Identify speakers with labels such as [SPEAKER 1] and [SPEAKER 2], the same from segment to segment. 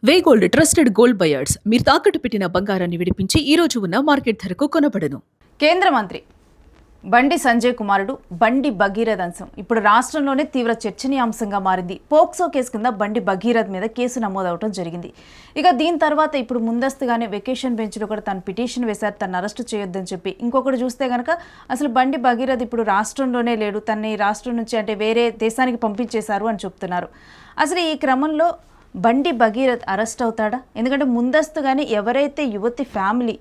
[SPEAKER 1] వేగోల్డ్ trusted gold buyers మీరు తాకట్టు పెట్టిన బంగారాన్ని విడిపించి ఈ రోజు ఉన్న మార్కెట్ ధరకు కొనబడను.
[SPEAKER 2] కేంద్ర మంత్రి బండి సంజయ్ కుమారుడు బండి భగీరథ్ అంశం ఇప్పుడు రాష్ట్రంలోనే తీవ్ర చర్చనీయాంశంగా మారింది. పోక్సో కేసు కింద బండి భగీరథ్ మీద కేసు నమోదవడం జరిగింది. ఇక దీని తర్వాత ఇప్పుడు ముందస్తుగానే వెకేషన్ బెంచ్లో కూడా తను పిటిషన్ వేశారు, తను అరెస్టు చేయొద్దని చెప్పి. ఇంకొకటి చూస్తే కనుక అసలు బండి భగీరథ్ ఇప్పుడు రాష్ట్రంలోనే లేడు, తన్ని రాష్ట్రం నుంచి అంటే వేరే దేశానికి పంపించేశారు అని చెప్తున్నారు. అసలు ఈ క్రమంలో బండి భగీరథ్ అరెస్ట్ అవుతాడా? ఎందుకంటే ముందస్తుగానే ఎవరైతే యువతి ఫ్యామిలీ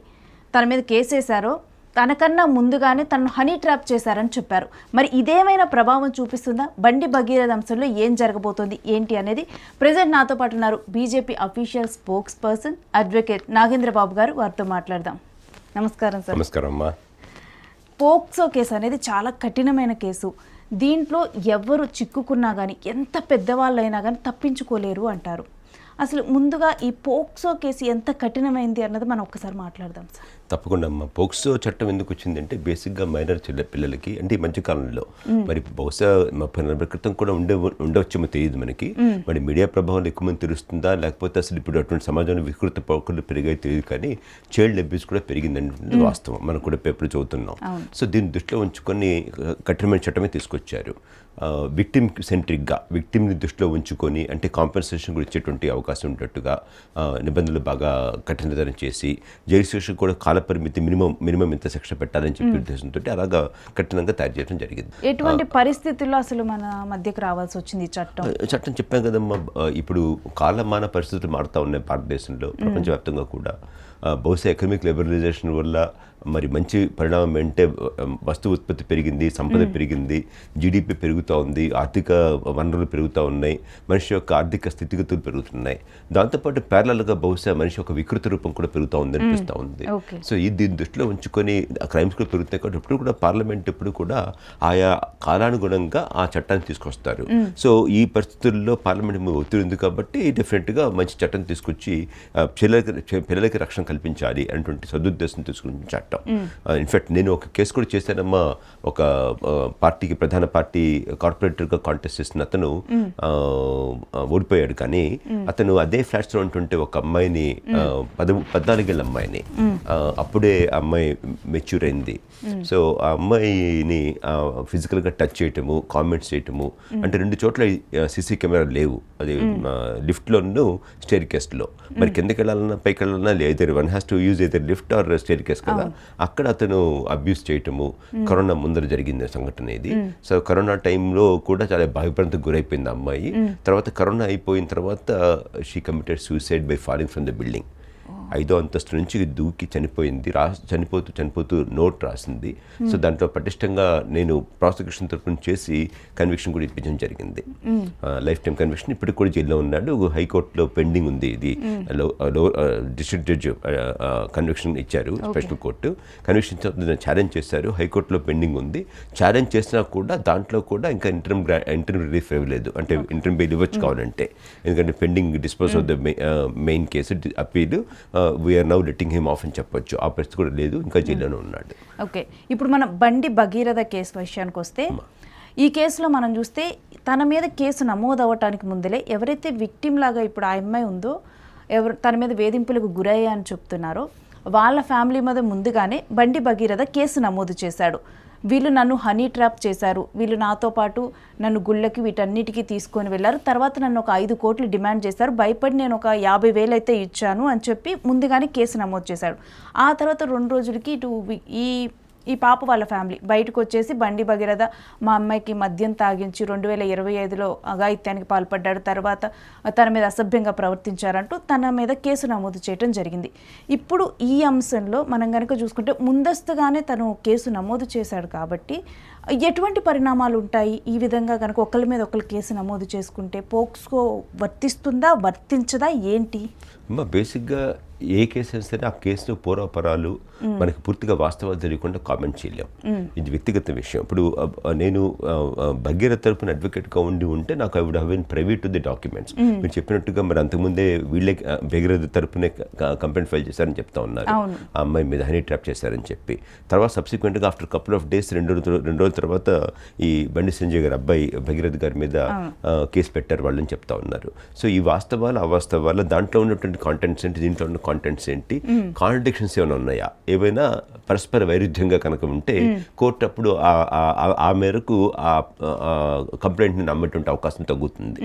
[SPEAKER 2] తన మీద కేసేశారో తనకన్నా ముందుగానే తనను హనీ ట్రాప్ చేశారని చెప్పారు. మరి ఇదేమైనా ప్రభావం చూపిస్తుందా? బండి భగీరథ్ అంశంలో ఏం జరగబోతోంది ఏంటి అనేది ప్రెజెంట్ నాతో పాటు ఉన్నారు BJP official spokesperson advocate Nagendra Babu garu. వారితో మాట్లాడదాం. నమస్కారం సార్.
[SPEAKER 3] నమస్కారం అమ్మా.
[SPEAKER 2] పోక్సో కేసు అనేది చాలా కఠినమైన కేసు. దీంట్లో ఎవరు చిక్కుకున్నా కానీ ఎంత పెద్దవాళ్ళైనా కానీ తప్పించుకోలేరు అంటారు. అసలు ముందుగా ఈ పోక్సో కేసు ఎంత కఠినమైంది అన్నది మనం ఒక్కసారి మాట్లాడదాం సార్.
[SPEAKER 3] తప్పకుండా అమ్మా. పోక్సో చట్టం ఎందుకు వచ్చిందంటే బేసిక్గా మైనర్ పిల్లలకి అంటే ఈ మధ్య కాలంలో మరి బహుశా 30-40 క్రితం కూడా ఉండవచ్చేమో తెలియదు మనకి. మరి మీడియా ప్రభావం ఎక్కువ మంది తెలుస్తుందా లేకపోతే అసలు ఇప్పుడు అటువంటి సమాజంలో వికృత పోకలు పెరిగాయి తెలియదు, కానీ చైల్డ్ అబ్యూస్ కూడా పెరిగిందనేది వాస్తవం. మనం కూడా పేపర్ చదువుతున్నాం. సో దీన్ని దృష్టిలో ఉంచుకొని కఠినమైన చట్టమే తీసుకొచ్చారు. విక్టిమ్ సెంట్రిక్గా విక్టిమ్ని దృష్టిలో ఉంచుకొని అంటే కాంపెన్సేషన్ కూడా ఇచ్చేటువంటి అవకాశం ఉన్నట్టుగా నిబంధనలు బాగా కఠినతరం చేసి జైలు శిక్ష కూడా కాలపరిమితి మినిమం ఇంత శిక్ష పెట్టాలని చెప్పి ఉద్దేశంతో అలాగా కఠినంగా తయారు చేయడం జరిగింది.
[SPEAKER 2] ఎటువంటి పరిస్థితుల్లో అసలు మన మధ్యకు రావాల్సి వచ్చింది చట్టం
[SPEAKER 3] చెప్పాం కదమ్మా. ఇప్పుడు కాలమాన పరిస్థితులు మారుతూ ఉన్నాయి భారతదేశంలో, ప్రపంచవ్యాప్తంగా కూడా. బహుశా ఎకనామిక్ లిబరలైజేషన్ వల్ల మరి మంచి పరిణామం అంటే వస్తు ఉత్పత్తి పెరిగింది, సంపద పెరిగింది, జీడిపి పెరుగుతూ ఉంది, ఆర్థిక వనరులు పెరుగుతూ ఉన్నాయి, మనిషి యొక్క ఆర్థిక స్థితిగతులు పెరుగుతున్నాయి. దాంతోపాటు ప్యారలల్గా బహుశా మనిషి యొక్క వికృత రూపం కూడా పెరుగుతూ ఉంది అనిపిస్తూ ఉంది. సో దీన్ని దృష్టిలో ఉంచుకొని క్రైమ్స్ కూడా పెరుగుతాయి కాబట్టి ఇప్పుడు కూడా పార్లమెంట్ ఎప్పుడు కూడా ఆయా కాలానుగుణంగా ఆ చట్టాన్ని తీసుకొస్తారు. సో ఈ పరిస్థితుల్లో పార్లమెంట్ ఒత్తిడి ఉంది కాబట్టి డెఫినెట్గా మంచి చట్టం తీసుకొచ్చి పిల్లలకి రక్షణ కల్పించాలి అనేటువంటి సదుద్దేశం తీసుకున్న చట్టం. ఇన్ఫాక్ట్ నేను ఒక కేసు కూడా చేశానమ్మా. ఒక పార్టీకి ప్రధాన పార్టీ కార్పొరేటర్గా కాంటెస్ట్ చేసిన అతను ఓడిపోయాడు, కానీ అతను అదే ఫ్లాట్స్లో ఉంటుంటే ఒక అమ్మాయిని 14 ఏళ్ళ అమ్మాయిని అప్పుడే అమ్మాయి మెచ్యూర్ అయింది. సో ఆ అమ్మాయిని ఫిజికల్గా టచ్ చేయటము, కామెంట్స్ చేయటము, అంటే 2 చోట్ల సీసీ కెమెరా లేవు. అది లిఫ్ట్లోనూ స్టేర్ కేస్లో. మరి కిందకి వెళ్ళాలన్నా పైకి వెళ్ళాలన్నా లేదు, one has to use either lift or staircase కదా. అక్కడ అతను అబ్యూస్ చేయటము కరోనా ముందర జరిగింది సంఘటన ఇది. సో కరోనా టైంలో కూడా చాలా భయపడంతో గురైపోయింది అమ్మాయి. తర్వాత కరోనా అయిపోయిన తర్వాత she committed suicide by falling from the building. 5వ అంతస్తు నుంచి దూకి చనిపోయింది. చనిపోతూ నోట్ రాసింది. సో దాంట్లో పటిష్టంగా నేను ప్రాసిక్యూషన్ తరఫున చేసి కన్విక్షన్ కూడా ఇప్పించడం జరిగింది. Life time conviction. ఇప్పటికి కూడా జైల్లో ఉన్నాడు. హైకోర్టులో పెండింగ్ ఉంది. ఇది డిస్ట్రిక్ట్ జడ్జి కన్విక్షన్ ఇచ్చారు, స్పెషల్ కోర్టు కన్విక్షన్ ఛాలెంజ్ చేశారు. హైకోర్టులో పెండింగ్ ఉంది. ఛాలెంజ్ చేసినా కూడా దాంట్లో కూడా ఇంకా ఇంటర్మ్ రిలీఫ్ ఇవ్వలేదు, అంటే ఇంటర్మ్ బెయిల్ ఇవ్వచ్చు కావాలంటే. ఎందుకంటే pending dispose of the main case appeal we're now letting him off అని చెప్పొచ్చు. ఆ పరిస్థితి కూడా లేదు, ఇంకా జైల్లోనే ఉన్నాడు.
[SPEAKER 2] ఓకే, ఇప్పుడు మన బండి భగీరథ కేసు విషయానికి వస్తే ఈ కేసులో మనం చూస్తే తన మీద కేసు నమోదు అవ్వటానికి ముందలే ఎవరైతే విక్టిమ్ లాగా ఇప్పుడు ఆ అమ్మాయి ఉందో, తన మీద వేధింపులకు గురయ్యా అని చెప్తున్నారో వాళ్ళ ఫ్యామిలీ మీద ముందుగానే బండి భగీరథ కేసు నమోదు చేశాడు. వీళ్ళు నన్ను హనీ ట్రాప్ చేశారు, వీళ్ళు నాతో పాటు నన్ను గుళ్ళకి వీటన్నిటికీ తీసుకొని వెళ్ళారు, తర్వాత నన్ను ఒక 5 కోట్లు డిమాండ్ చేశారు, భయపడి నేను ఒక 50,000 అయితే ఇచ్చాను అని చెప్పి ముందుగానే కేసు నమోదు చేశాడు. ఆ తర్వాత 2 రోజులకి ఇటు ఈ పాప వాళ్ళ ఫ్యామిలీ బయటకు వచ్చేసి బండి భగీరథ మా అమ్మాయికి మద్యం తాగించి 2025లో అఘాయిత్యానికి పాల్పడ్డాడు, తర్వాత తన మీద అసభ్యంగా ప్రవర్తించారంటూ తన మీద కేసు నమోదు చేయడం జరిగింది. ఇప్పుడు ఈ అంశంలో మనం కనుక చూసుకుంటే ముందస్తుగానే తను కేసు నమోదు చేశాడు కాబట్టి ఎటువంటి పరిణామాలు ఉంటాయి? ఈ విధంగా కనుక ఒకరి మీద ఒకరు కేసు నమోదు చేసుకుంటే పోక్సో వర్తిస్తుందా, వర్తించదా, ఏంటి?
[SPEAKER 3] బేసిక్గా ఏ కేసు అయినా సరే ఆ కేసులో పూర్వపరాలు మనకి పూర్తిగా వాస్తవాలు తెలియకుండా కామెంట్ చేయలేం. ఇది వ్యక్తిగత విషయం. ఇప్పుడు నేను భగీరథ తరపున అడ్వకేట్గా ఉంటే నాకు I would have been private to the documents. మీరు చెప్పినట్టుగా మరి అంతకుముందే వీళ్ళే భగీరథ తరపునే కంప్లైంట్ ఫైల్ చేశారని చెప్తా ఉన్నారు, ఆ అమ్మాయి మీద హనీ ట్రాప్ చేశారని చెప్పి. తర్వాత సబ్సిక్వెంట్గా ఆఫ్టర్ కపుల్ ఆఫ్ డేస్ 2 రోజుల తర్వాత ఈ బండి సంజయ్ గారి అబ్బాయి భగీరథ గారి మీద కేసు పెట్టారు వాళ్ళని చెప్తా ఉన్నారు. సో ఈ వాస్తవాలు అవాస్తవాలు దాంట్లో ఉన్నటువంటి కాంటెంట్స్ ఏంటి, దీంట్లో ఉన్న కాంటెంట్స్ ఏంటి, కాంట్రడిక్షన్స్ ఏమైనా ఉన్నాయా, ఏవైనా పరస్పర వైరుధ్యంగా కనుక ఉంటే కోర్టు అప్పుడు ఆ మేరకు ఆ కంప్లైంట్ని నమ్మేటువంటి అవకాశం తగ్గుతుంది.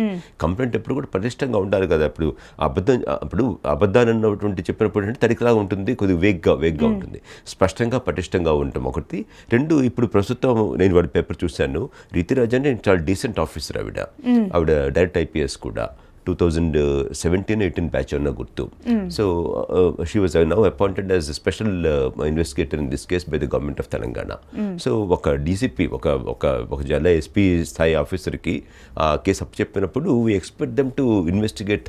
[SPEAKER 3] కంప్లైంట్ ఎప్పుడు కూడా పటిష్టంగా ఉండాలి కదా. ఇప్పుడు అబద్ధాన్ని అన్నటువంటి చెప్పినప్పుడు అంటే తడికలాగా ఉంటుంది, కొద్దిగా వేగ్గా ఉంటుంది. స్పష్టంగా పటిష్టంగా ఉంటాం ఒకటి. 2, ఇప్పుడు ప్రస్తుతం నేను వాడి పేపర్ చూశాను, రీతిరాజ్ అంటే చాలా డీసెంట్ ఆఫీసర్ ఆవిడ డైరెక్ట్ IPS కూడా 2017-18 బ్యాచ్ అన్న గుర్తు. So she was now appointed as special investigator in this case by the government of Telangana. So ఒక DCP ఒక జిల్లా SP స్థాయి ఆఫీసర్కి ఆ కేసు అప్పచెప్పినప్పుడు we expect them to investigate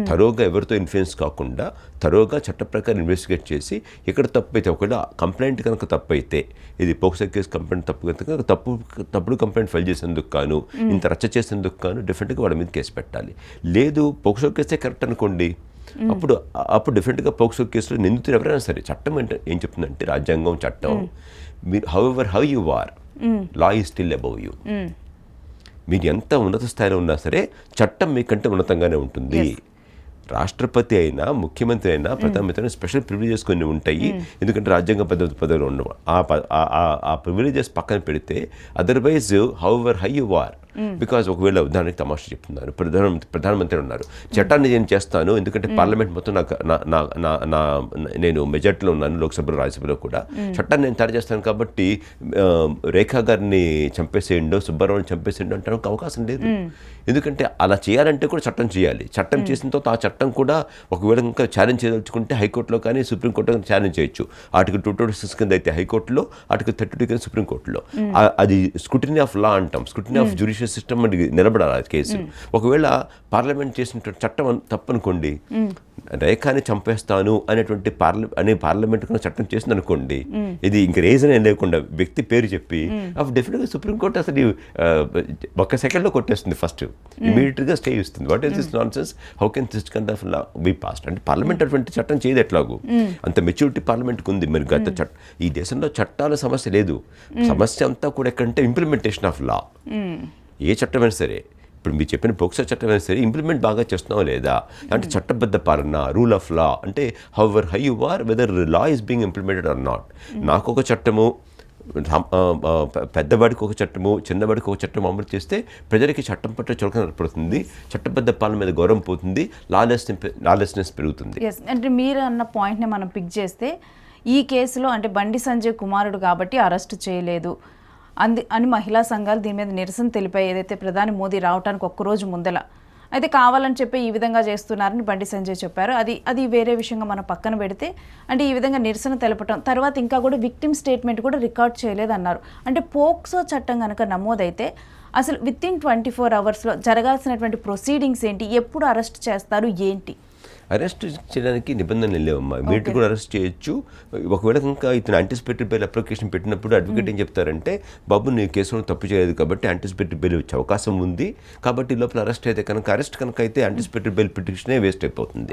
[SPEAKER 3] థరోగా ఎవరితో ఇన్ఫ్లుయెన్స్ కాకుండా థరోగా చట్ట ప్రకారం ఇన్వెస్టిగేట్ చేసి ఇక్కడ తప్పు అయితే, ఒకవేళ కంప్లైంట్ కనుక తప్పు అయితే, ఇది పోక్సో కేసు కంప్లైంట్ తప్పు కనుక తప్పుడు కంప్లైంట్ ఫైల్ చేసేందుకు కాను, ఇంత రచ్చ చేసేందుకు కాను డెఫినెట్గా వాళ్ళ మీద కేసు పెట్టాలి. లేదు పోక్సో కేసే కరెక్ట్ అనుకోండి, అప్పుడు డెఫినెట్గా పోక్సో కేసులో నిందితులు ఎవరైనా సరే, చట్టం ఏం చెప్తుందంటే రాజ్యాంగం చట్టం, మీరు how you are law is still above you. మీరు ఎంత ఉన్నత స్థాయిలో ఉన్నా సరే చట్టం మీకంటే ఉన్నతంగానే ఉంటుంది. రాష్ట్రపతి అయినా, ముఖ్యమంత్రి అయినా, ప్రధానమంత్రి అయినా స్పెషల్ ప్రివిలేజెస్ కొన్ని ఉంటాయి, ఎందుకంటే రాజ్యాంగ పదవిలో ఉండవు. ఆ ప్రివిలేజెస్ పక్కన పెడితే otherwise however high you are, because ఒకవేళ ఉదాహరణకి తమాషా చెప్తున్నారు, ప్రధానమంత్రి ఉన్నారు, చట్టాన్ని నేను చేస్తాను ఎందుకంటే పార్లమెంట్ మొత్తం నేను మెజార్టీలో ఉన్నాను, లోక్సభలో రాజ్యసభలో కూడా, చట్టాన్ని నేను తయారు చేస్తాను కాబట్టి రేఖా గారిని చంపేసేయండో సుబ్బారావుని చంపేసేయండో అంటానికి అవకాశం లేదు. ఎందుకంటే అలా చేయాలంటే కూడా చట్టం చేయాలి. చట్టం చేసిన తర్వాత ఆ చట్టం కూడా ఒకవేళ ఇంకా ఛాలెంజ్ చేయదలుచుకుంటే హైకోర్టులో కానీ సుప్రీంకోర్టులో ఛాలెంజ్ చేయొచ్చు. ఆర్టికల్ 226 కింద అయితే హైకోర్టులో, ఆర్టికల్ 32 కింద సుప్రీంకోర్టులో. అది స్క్రూటినీ ఆఫ్ లా అంటాం, స్క్రూటినీ ఆఫ్ జ్యుడిషియల్ సిస్టమ్ అని నిలబడాలి ఆ కేసు. ఒకవేళ పార్లమెంట్ చేసిన చట్టం తప్పనుకోండి, రేఖాని చంపేస్తాను అనేటువంటి పార్లమెంట్ కన్నా చట్టం చేసింది అనుకోండి, ఇది ఇంక రీజన్ ఏం లేకుండా వ్యక్తి పేరు చెప్పి డెఫినెట్గా సుప్రీంకోర్టు అసలు ఒక్క సెకండ్లో కొట్టేస్తుంది, ఫస్ట్ ఇమీడియట్గా స్టే ఇస్తుంది. What is this non sense, how can this kind of law be passed? అంటే పార్లమెంట్ అటువంటి చట్టం చేయదు ఎట్లాగూ, అంత మెచ్యూరిటీ పార్లమెంట్కి ఉంది. మరి ఈ దేశంలో చట్టాల సమస్య లేదు, సమస్య అంతా కూడా ఎక్కడంటే ఇంప్లిమెంటేషన్ ఆఫ్ లా. ఏ చట్టమైనా సరే, ఇప్పుడు మీరు చెప్పిన పోక్సో చట్టం అయినా సరే ఇంప్లిమెంట్ బాగా చేస్తున్నావా లేదా, అంటే చట్టబద్ధ పాలన, రూల్ ఆఫ్ లా, అంటే however high you are, whether law is being implemented or not. నాకు ఒక చట్టము, పెద్దవాడికి ఒక చట్టము, చిన్నవాడికి ఒక చట్టం అమలు చేస్తే ప్రజలకి చట్టం పట్ల చులకన ఏర్పడుతుంది, చట్టబద్ధ పాలన మీద గౌరవం పోతుంది, లాలెస్నెస్ పెరుగుతుంది.
[SPEAKER 2] అంటే మీరు అన్న పాయింట్ని మనం పిక్ చేస్తే, ఈ కేసులో అంటే బండి సంజయ్ కుమారుడు కాబట్టి అరెస్ట్ చేయలేదు అని మహిళా సంఘాలు దీని మీద నిరసన తెలిపాయి, ఏదైతే ప్రధాని మోదీ రావడానికి ఒక్కరోజు ముందల. అయితే కావాలని చెప్పి ఈ విధంగా చేస్తున్నారని బండి సంజయ్ చెప్పారు. అది వేరే విషయంగా మనం పక్కన పెడితే, అంటే ఈ విధంగా నిరసన తెలపటం తర్వాత ఇంకా కూడా విక్టిమ్ స్టేట్మెంట్ కూడా రికార్డ్ చేయలేదన్నారు. అంటే పోక్సో చట్టం కనుక నమోదైతే అసలు వితిన్ 24 అవర్స్లో జరగాల్సినటువంటి ప్రొసీడింగ్స్ ఏంటి, ఎప్పుడు అరెస్ట్ చేస్తారు, ఏంటి?
[SPEAKER 3] అరెస్ట్ చేయడానికి నిబంధనలు లేవమ్మా, ఇమీడియట్ కూడా అరెస్ట్ చేయొచ్చు. ఒకవేళ ఇంకా ఇతను యాంటిసిపేటరీ బెయిల్ అప్లికేషన్ పెట్టినప్పుడు అడ్వకేట్ ఏం చెప్తారంటే, బాబు నీ కేసులో తప్పు చేయలేదు కాబట్టి యాంటిసిపేటరీ బెయిల్ వచ్చే అవకాశం ఉంది, కాబట్టి లోపల అరెస్ట్ అయితే కనుక అయితే యాంటిసిపేటరీ బెయిల్ పిటిషనే వేస్ట్ అయిపోతుంది,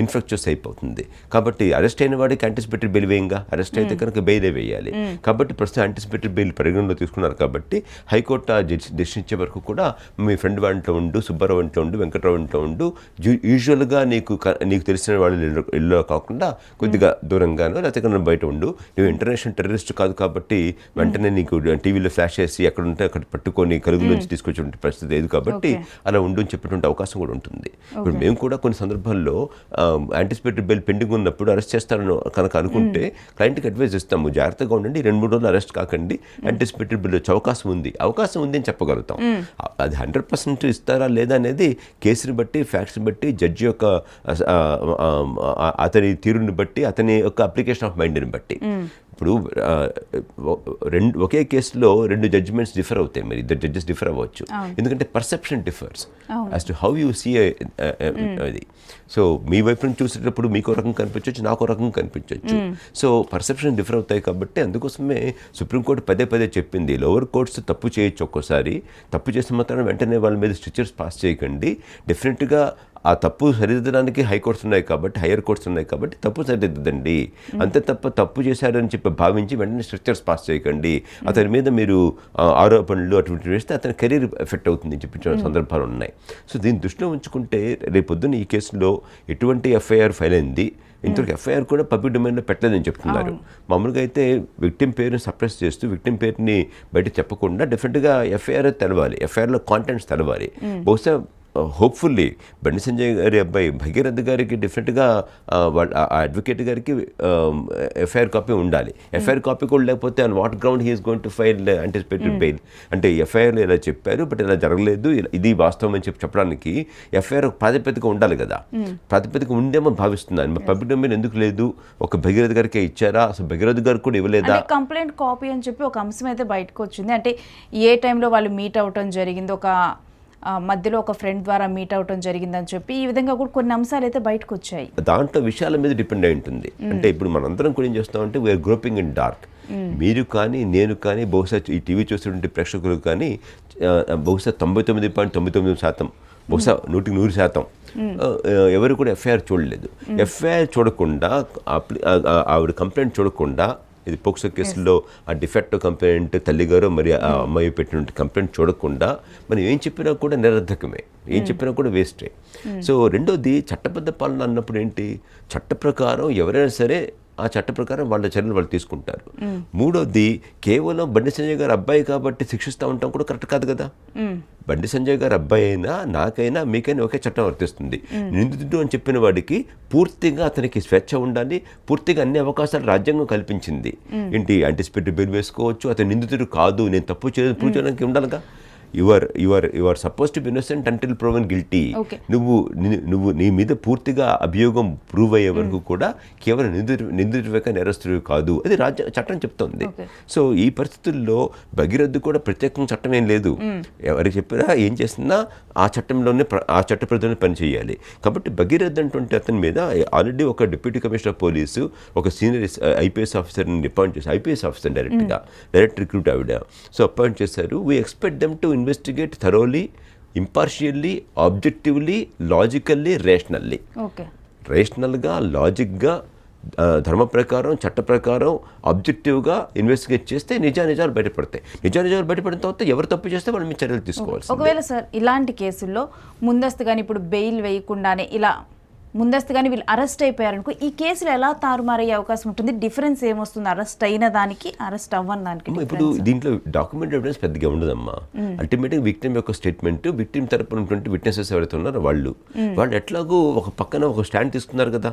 [SPEAKER 3] ఇన్ఫ్రక్చర్స్ అయిపోతుంది. కాబట్టి అరెస్ట్ అయిన వాడికి యాంటిసిపేటరీ బెయిల్ వేయంగా, అరెస్ట్ అయితే కనుక బెయిలే వేయాలి. కాబట్టి ప్రస్తుతం యాంటిసిపేటరీ బెయిల్ పరిగణలో తీసుకున్నారు కాబట్టి హైకోర్టు ఆ డెసిషన్ ఇచ్చే వరకు కూడా మీ ఫ్రెండ్ వాంట్లో ఉండు, సుబ్బారావు ఇంట్లో ఉండు, వెంకట్రావు ఇంట్లో ఉండు, యూజువల్గా నీకు తెలిసిన వాళ్ళు ఇల్లు కాకుండా కొద్దిగా దూరంగానో లేకపోతే బయట ఉండు. నువ్వు ఇంటర్నేషనల్ టెర్రరిస్ట్ కాదు కాబట్టి వెంటనే నీకు టీవీలో ఫ్లాష్ చేసి ఎక్కడ ఉంటే అక్కడ పట్టుకొని కలుగు నుంచి తీసుకొచ్చే పరిస్థితి లేదు కాబట్టి అలా ఉండు అని చెప్పేటువంటి అవకాశం కూడా ఉంటుంది. ఇప్పుడు మేము కూడా కొన్ని సందర్భాల్లో యాంటిసిపేటరీ బెయిల్ పెండింగ్ ఉన్నప్పుడు అరెస్ట్ చేస్తారని కనుక అనుకుంటే క్లయింట్కి అడ్వైజ్ ఇస్తాము, జాగ్రత్తగా ఉండండి, 2-3 రోజులు అరెస్ట్ కాకండి, యాంటిసిపేటరీ బెయిల్ వచ్చే అవకాశం ఉంది అని చెప్పగలుగుతాం. అది 100% ఇస్తారా లేదా అనేది కేసుని బట్టి, ఫ్యాక్ట్స్ని బట్టి, జడ్జి యొక్క అతని తీరుని బట్టి, అతని యొక్క అప్లికేషన్ ఆఫ్ మైండ్ని బట్టి. ఇప్పుడు ఒకే కేసులో 2 జడ్జిమెంట్స్ డిఫర్ అవుతాయి, మరి 2 జడ్జెస్ డిఫర్ అవ్వచ్చు. ఎందుకంటే perception differs as to how you see అది. సో మీ వైపు నుంచి చూసేటప్పుడు మీకు రకం కనిపించవచ్చు, నాకు రకం కనిపించవచ్చు. సో పర్సెప్షన్ డిఫర్ అవుతాయి కాబట్టి అందుకోసమే సుప్రీంకోర్టు పదే చెప్పింది, లోవర్ కోర్ట్స్ తప్పు చేయొచ్చు, ఒక్కోసారి తప్పు చేసిన మాత్రం వెంటనే వాళ్ళ మీద స్ట్రిక్చర్స్ పాస్ చేయకండి. డెఫినెట్గా ఆ తప్పు సరిదిద్దడానికి హైకోర్ట్స్ ఉన్నాయి కాబట్టి, హయ్యర్ కోర్ట్స్ ఉన్నాయి కాబట్టి తప్పు సరిదిద్దండి. అంతే తప్ప తప్పు చేశారని చెప్పి భావించి వెంటనే స్ట్రక్చర్స్ పాస్ చేయకండి. అతని మీద మీరు ఆరోపణలు అటువంటి వేస్తే అతని కెరీర్ ఎఫెక్ట్ అవుతుందని చెప్పిన సందర్భాలు ఉన్నాయి. సో దీన్ని దృష్టిలో ఉంచుకుంటే రేపొద్దున ఈ కేసులో ఎటువంటి ఎఫ్ఐఆర్ ఫైల్ అయింది, ఇంతవరకు ఎఫ్ఐఆర్ కూడా పబ్లిక్ డొమైన్లో పెట్టలేదని చెప్తున్నారు. మామూలుగా అయితే విక్టిమ్ పేరుని సప్రెస్ చేస్తూ విక్టిమ్ పేరుని బయట చెప్పకుండా డెఫినెట్గా ఎఫ్ఐఆర్ తెలవాలి, ఎఫ్ఐఆర్లో కాంటెంట్స్ తెలవాలి. బహుశా హోప్ఫుల్లీ బండి సంజయ్ గారి అబ్బాయి భగీరథ్ గారికి డెఫినెట్గా వాళ్ళ ఆ అడ్వకేట్ గారికి ఎఫ్ఐఆర్ కాపీ ఉండాలి. ఎఫ్ఐఆర్ కాపీ కూడా లేకపోతే on what ground he is going to file anticipated bail. అంటే ఎఫ్ఐఆర్లో ఇలా చెప్పారు బట్ ఇలా జరగలేదు, ఇది వాస్తవం అని చెప్పడానికి ఎఫ్ఐఆర్ ప్రాతిపదిక ఉండాలి కదా. ప్రాతిపదిక ఉందేమో భావిస్తున్నాను. పబ్లిక్ డొమైన్ ఎందుకు లేదు, ఒక భగీరథ్ గారికే ఇచ్చారా, అసలు భగీరథ్ గారు కూడా ఇవ్వలేదా?
[SPEAKER 2] కంప్లైంట్ కాపీ అని చెప్పి ఒక అంశం అయితే బయటకు వచ్చింది. అంటే ఏ టైంలో వాళ్ళు మీట్ అవటం జరిగింది, ఒక మధ్యలో ఒక ఫ్రెండ్ ద్వారా మీట్ అవటం జరిగిందని చెప్పి ఈ విధంగా కూడా కొన్ని అంశాలు అయితే బయటకు వచ్చాయి.
[SPEAKER 3] దాంట్లో విషయాల మీద డిపెండ్ అయి ఉంటుంది. అంటే ఇప్పుడు మనందరం కూడా ఏం చేస్తామంటే వీఆర్ గ్రోపింగ్ ఇన్ డార్క్. మీరు కానీ నేను కానీ బహుశా ఈ టీవీ చూస్తున్నటువంటి ప్రేక్షకులు కానీ బహుశా 99.99%, బహుశా 100% ఎవరు కూడా ఎఫ్ఐఆర్ చూడలేదు. ఎఫ్ఐఆర్ చూడకుండా ఆవిడ కంప్లైంట్ చూడకుండా, ఇది పోక్సో కేసులో ఆ డిఫెక్టివ్ కంప్లైంట్ తల్లిగారు మరి ఆ అమ్మాయి పెట్టిన కంప్లైంట్ చూడకుండా మనం ఏం చెప్పినా కూడా నిరర్ధకమే, ఏం చెప్పినా కూడా వేస్టే. సో రెండోది చట్టబద్ధ పాలన అన్నప్పుడు ఏంటి, చట్ట ప్రకారం ఎవరైనా సరే ఆ చట్ట ప్రకారం వాళ్ళ చర్యలు వాళ్ళు తీసుకుంటారు. మూడోది కేవలం బండి సంజయ్ గారు అబ్బాయి కాబట్టి శిక్షిస్తూ ఉంటాం కూడా కరెక్ట్ కాదు కదా. బండి సంజయ్ గారు అబ్బాయి అయినా నాకైనా మీకైనా ఒకే చట్టం వర్తిస్తుంది. నిందితుడు అని చెప్పిన వాడికి పూర్తిగా అతనికి స్వేచ్ఛ ఉండాలి, పూర్తిగా అన్ని అవకాశాలు రాజ్యాంగం కల్పించింది. ఏంటి యాంటిసిపేటెడ్ బెయిల్ వేసుకోవచ్చు, అతను నిందితుడు కాదు, నేను తప్పు చేయలేదు ప్రూవ్ చేయడానికి ఉండాలిగా. You are supposed to be innocent until proven guilty. నువ్వు నీ మీద పూర్తిగా అభియోగం ప్రూవ్ అయ్యే వరకు కూడా కేవలం నిందితుడిగా నేరస్తుడు కాదు, అది చట్టం చెప్తోంది. సో ఈ పరిస్థితుల్లో భగీరథ్ కూడా ప్రత్యేకంగా చట్టం ఏం లేదు. ఎవరికి చెప్పినా ఏం చేసినా ఆ చట్టంలోనే ఆ చట్ట పరిధిలోనే పనిచేయాలి. కాబట్టి భగీరథ్ అంటే అతని మీద ఆల్రెడీ ఒక డిప్యూటీ కమిషనర్ ఆఫ్ పోలీసు, ఒక సీనియర్ ఐపీఎస్ ఆఫీసర్ని అపాయింట్ చేశారు. ఐపీఎస్ ఆఫీసర్ డైరెక్ట్ రిక్రూట్ ఆవిడ. సో అపాయింట్ చేశారు. We expect them to investigate thoroughly, impartially, objectively, logically, rationally. రేషనల్గా, లాజిక్గా, ధర్మ ప్రకారం, చట్ట ప్రకారం, ఆబ్జెక్టివ్గా ఇన్వెస్టిగేట్ చేస్తే నిజాలు బయటపడతాయి. నిజాలు బయటపడిన తర్వాత ఎవరు తప్పు చేస్తే వాళ్ళు మీ చర్యలు తీసుకోవాలి.
[SPEAKER 2] ఒకవేళ సార్ ఇలాంటి కేసుల్లో ముందస్తుగానే ఇప్పుడు బెయిల్ వేయకుండానే ఇలా ముందస్తుగానే వీళ్ళు అరెస్ట్ అయిపోయారనుకో, ఈ కేసులు ఎలా తారుమారయ్యే అవకాశం ఉంటుంది? డిఫరెన్స్ ఏమొస్తుంది అరెస్ట్ అయిన దానికి, అరెస్ట్ అవ్వని దానికి?
[SPEAKER 3] ఇప్పుడు దీంట్లో డాక్యుమెంట్ ఎవిడెన్స్ పెద్దగా ఉండదమ్మా. అల్టిమేట్గా విక్టిమ్ యొక్క స్టేట్మెంట్, విక్టిమ్ తరపున ఉన్నటువంటి విట్నెసెస్ ఎవరైతే ఉన్నారో వాళ్ళు ఎట్లాగో ఒక పక్కన ఒక స్టాండ్ తీసుకున్నారు కదా.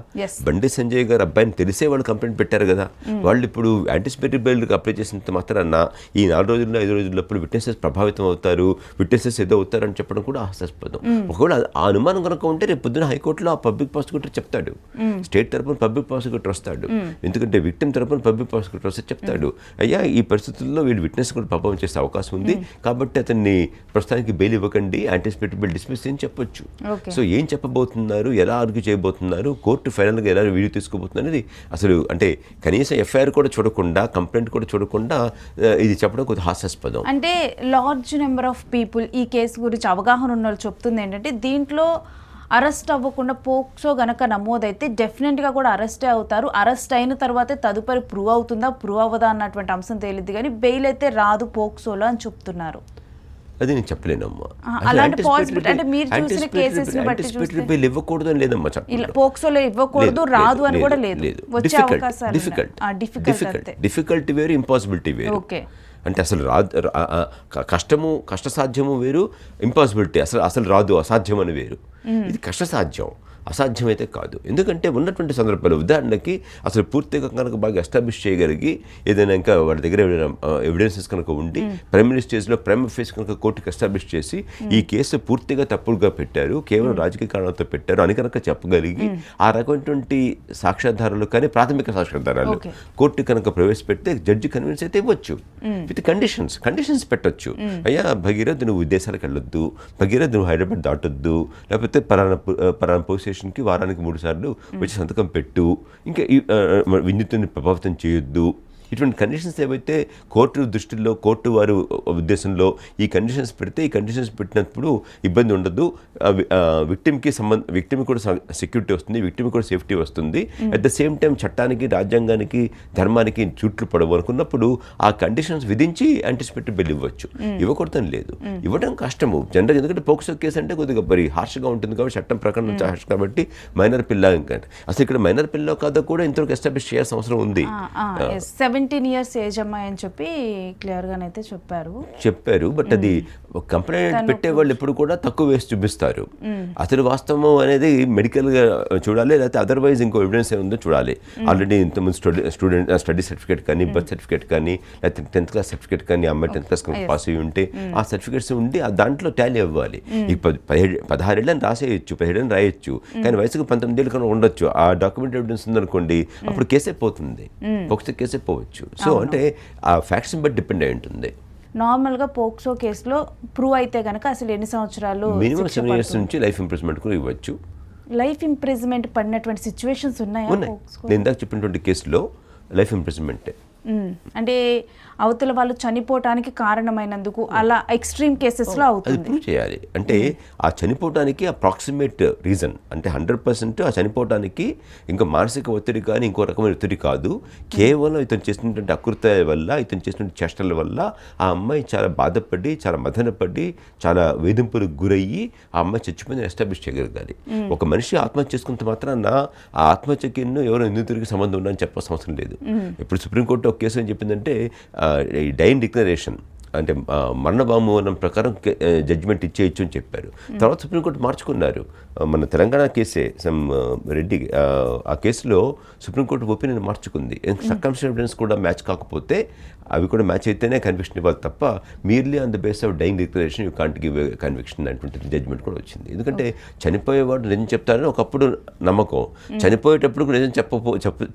[SPEAKER 3] బండి సంజయ్ గారు అబ్బాయిని తెలిసే వాళ్ళు కంప్లైంట్ పెట్టారు కదా. వాళ్ళు ఇప్పుడు యాంటిసిపేటెడ్ బెయిల్కి అప్లై చేసినంత మాత్రాన ఈ 4 రోజుల్లో 5 రోజుల్లో విట్నెసెస్ ప్రభావితం అవుతారు, విట్నెసెస్ ఏదో అవుతారు అని చెప్పడం కూడా హాస్యాస్పదం. ఒకవేళ ఆ అనుమానం కనుక ఉంటే రేపు పొద్దున హైకోర్టులో ఆ పబ్లిక్ ప్రాసిక్యూటర్ చెప్తాడు, స్టేట్ తరపున పబ్లిక్ ప్రాసిక్యూటర్ వస్తాడు, ఎందుకంటే విక్టిమ్ తరపున పబ్లిక్ ప్రాసిక్యూటర్ వస్తే చెప్తాడు, అయ్యా ఈ పరిస్థితుల్లో వీడు విట్నెస్ కూడా ప్రభావం చేసే అవకాశం ఉంది కాబట్టి అతన్ని ప్రస్తుతానికి బెయిల్ ఇవ్వకండి, యాంటిసిపేటెడ్ బెయిల్ డిస్మిస్ అని చెప్పొచ్చు. సో ఏం చెప్పబోతున్నారు, ఎలా ఆర్గ్యూ చేయబోతున్నారు, కోర్టు ఫైనల్గా ఎలా వీడియో తీసుకోబోతున్నారు అనేది అసలు అంటే కనీసం ఎఫ్ఐఆర్ కూడా చూడకుండా, కంప్లైంట్ కూడా చూడకుండా ఇది చెప్పడం కొద్దిగా హాస్యాస్పదం.
[SPEAKER 2] అంటే లార్జ్ నెంబర్ ఆఫ్ పీపుల్ ఈ కేసు గురించి అవగాహన ఉన్న వాళ్ళు చెప్తుంది ఏంటంటే, దీంట్లో అరెస్ట్ అవ్వకుండా పోక్సో గనక నమోదైతే డెఫినెట్గా కూడా అరెస్టే అవుతారు. అరెస్ట్ అయిన తర్వాతే తదుపరి ప్రూవ్ అవుతుందా ప్రూవ్ అవ్వదా అన్నటువంటి అంశం తేలిద్ది, కానీ బెయిల్ అయితే రాదు పోక్సోలో అని చెప్తున్నారు.
[SPEAKER 3] అది నేను చెప్పలేనమ్మా.
[SPEAKER 2] బెయిల్
[SPEAKER 3] ఇవ్వకూడదు అని లేదమ్మా చట్టంలో.
[SPEAKER 2] పోక్సోలో ఇవ్వకూడదు, రాదు అని కూడా లేదు.
[SPEAKER 3] డిఫికల్టీ వేరు, ఇంపాసిబిలిటీ వేరు. అంటే అసలు కష్టసాధ్యము వేరు, ఇంపాసిబిలిటీ అసలు రాదు, అసాధ్యం అని వేరు. ఇది కష్టసాధ్యం. అసాధ్యమైతే కాదు. ఎందుకంటే ఉన్నటువంటి సందర్భాలు ఉదాహరణకి అసలు పూర్తిగా కనుక బాగా ఎస్టాబ్లిష్ చేయగలిగి ఏదైనా ఇంకా వాళ్ళ దగ్గర ఎవిడెన్సెస్ కనుక ఉండి ప్రైమరీ స్టేజ్లో ప్రైమ్ ఫేస్ కనుక కోర్టుకి ఎస్టాబ్లిష్ చేసి ఈ కేసు పూర్తిగా తప్పుడుగా పెట్టారు, కేవలం రాజకీయ కారణాలతో పెట్టారు అని కనుక చెప్పగలిగి ఆ రకమైనటువంటి సాక్ష్యాధారాలు కానీ ప్రాథమిక సాక్ష్యాధారాలు కోర్టు కనుక ప్రవేశపెడితే జడ్జి కన్విన్స్ అయితే ఇవ్వచ్చు విత్ కండిషన్స్ పెట్టొచ్చు. అయ్యా భగీరథ్ నువ్వు విదేశాలకు వెళ్ళొద్దు, భగీరథ్ నువ్వు హైదరాబాద్ దాటొద్దు, లేకపోతే పలానా పోలీస్ స్టేషన్కి వారానికి 3 సార్లు వచ్చి సంతకం పెట్టు, ఇంకా విద్యుత్తుని ప్రభావితం చేయొద్దు. ఇటువంటి కండిషన్స్ ఏవైతే కోర్టు దృష్టిలో కోర్టు వారు ఉద్దేశంలో ఈ కండిషన్స్ పెడితే ఈ కండిషన్స్ పెట్టినప్పుడు ఇబ్బంది ఉండదు, విక్టిమ్ కూడా సెక్యూరిటీ వస్తుంది, విక్టిమ్ కూడా సేఫ్టీ వస్తుంది, అట్ ద సేమ్ టైం చట్టానికి రాజ్యాంగానికి ధర్మానికి చుట్లు పడవు అనుకున్నప్పుడు ఆ కండిషన్స్ విధించి యాంటిసిపేటెడ్ బెయిల్ ఇవ్వచ్చు. ఇవ్వకూడదని లేదు, ఇవ్వడం కష్టము జనరల్. ఎందుకంటే పోక్సో కేసు అంటే కొద్దిగా మరి హార్ష్గా ఉంటుంది కాబట్టి చట్టం ప్రకారం హార్ష్ కాబట్టి మైనర్ పిల్ల అసలు ఇక్కడ మైనర్ పిల్ల కాదో కూడా ఇంతవరకు ఎస్టాబ్లిష్ చేయాల్సిన అవసరం ఉంది.
[SPEAKER 2] 17 years ఏజ్ అమ్మాయి అని చెప్పి క్లియర్గానైతే చెప్పారు. బట్ అది కంప్లైంట్ పెట్టేవాళ్ళు ఎప్పుడు కూడా తక్కువ వేసి చూపిస్తారు. అసలు వాస్తవం అనేది మెడికల్గా చూడాలి, లేకపోతే అదర్వైజ్ ఇంకో ఎవిడెన్స్ ఏముందో చూడాలి. ఆల్రెడీ ఇంతకుముందు స్టడీ సర్టిఫికేట్ కానీ బర్త్ సర్టిఫికేట్ కానీ లేకపోతే 10th క్లాస్ సర్టిఫికేట్ కానీ అమ్మాయి 10th క్లాస్ పాస్ అయ్యి ఉంటే ఆ సర్టిఫికేట్స్ ఉండి దాంట్లో టాలీ అవ్వాలి. ఇక 16 ఏళ్ళని రాసేయచ్చు, 17 ఏళ్ళని రాయొచ్చు, కానీ వయసుకు 19 ఏళ్ళు కన్నా ఉండొచ్చు. ఆ డాక్యుమెంట్ ఎవిడెన్స్ ఉందనుకోండి అప్పుడు కేసే పోతుంది, పోక్సో కేసే పోవచ్చు. సో అంటే ఆ ఫ్యాక్ట్స్ని బట్టి డిపెండ్ అయి ఉంటుంది. నార్మల్గా పోక్సో కేసులో ప్రూవ్ అయితే కనుక అసలు ఎన్ని సంవత్సరాలు
[SPEAKER 3] మినిమం 7 years నుంచి లైఫ్ ఇంప్రిజన్మెంట్ కూడా ఇవ్వచ్చు.
[SPEAKER 2] లైఫ్ ఇంప్రిజన్మెంట్ పడినటువంటి సిచ్యువేషన్స్ ఉన్నాయి.
[SPEAKER 3] నేను ఇందాక చెప్పినటువంటి కేసులో లైఫ్ ఇంప్రిజన్మెంటే.
[SPEAKER 2] అంటే అవతల వాళ్ళు చనిపోవటానికి కారణమైనందుకు అలా ఎక్స్ట్రీమ్ కేసెస్లో అవుతుంది.
[SPEAKER 3] ప్రూవ్ చేయాలి. అంటే ఆ చనిపోవటానికి అప్రాక్సిమేట్ రీజన్ అంటే 100% ఆ చనిపోవటానికి ఇంకా మానసిక ఒత్తిడి కానీ ఇంకో రకమైన ఒత్తిడి కాదు, కేవలం ఇతను చేసినటువంటి అకృత వల్ల, ఇతను చేసినటువంటి చేష్టల వల్ల ఆ అమ్మాయి చాలా బాధపడి, చాలా మదనపడి, చాలా వేధింపులకు గురయ్యి ఆ అమ్మాయి చచ్చిపోయిందని ఎస్టాబ్లిష్ చేయగలగాలి. ఒక మనిషి ఆత్మహత్య చేసుకున్నంత మాత్రాన ఆ ఆత్మహత్యకి ఎవరో నిందితుడికి సంబంధం ఉందని చెప్పాల్సిన అవసరం లేదు. ఇప్పుడు సుప్రీంకోర్టు ఒక కేసు ఏం చెప్పిందంటే ఈ డైన్ డిక్లరేషన్ అంటే మరణభామనం ప్రకారం జడ్జిమెంట్ ఇచ్చేయచ్చు అని చెప్పారు. తర్వాత సుప్రీంకోర్టు మార్చుకున్నారు. మన తెలంగాణ కేసే రెడ్డి ఆ కేసులో సుప్రీంకోర్టు ఒపీనియన్ మార్చుకుంది. సర్కమ్స్టెన్షియల్ ఎవిడెన్స్ కూడా మ్యాచ్ కాకపోతే అవి కూడా మ్యాచ్ అయితేనే కన్విక్షన్ ఇవ్వాలి తప్ప merely on the base of dying declaration you can't give conviction అటువంటి జడ్జిమెంట్ కూడా వచ్చింది. ఎందుకంటే చనిపోయేవాడు నిజం చెప్తారని ఒకప్పుడు నమ్మకం, చనిపోయేటప్పుడు నిజం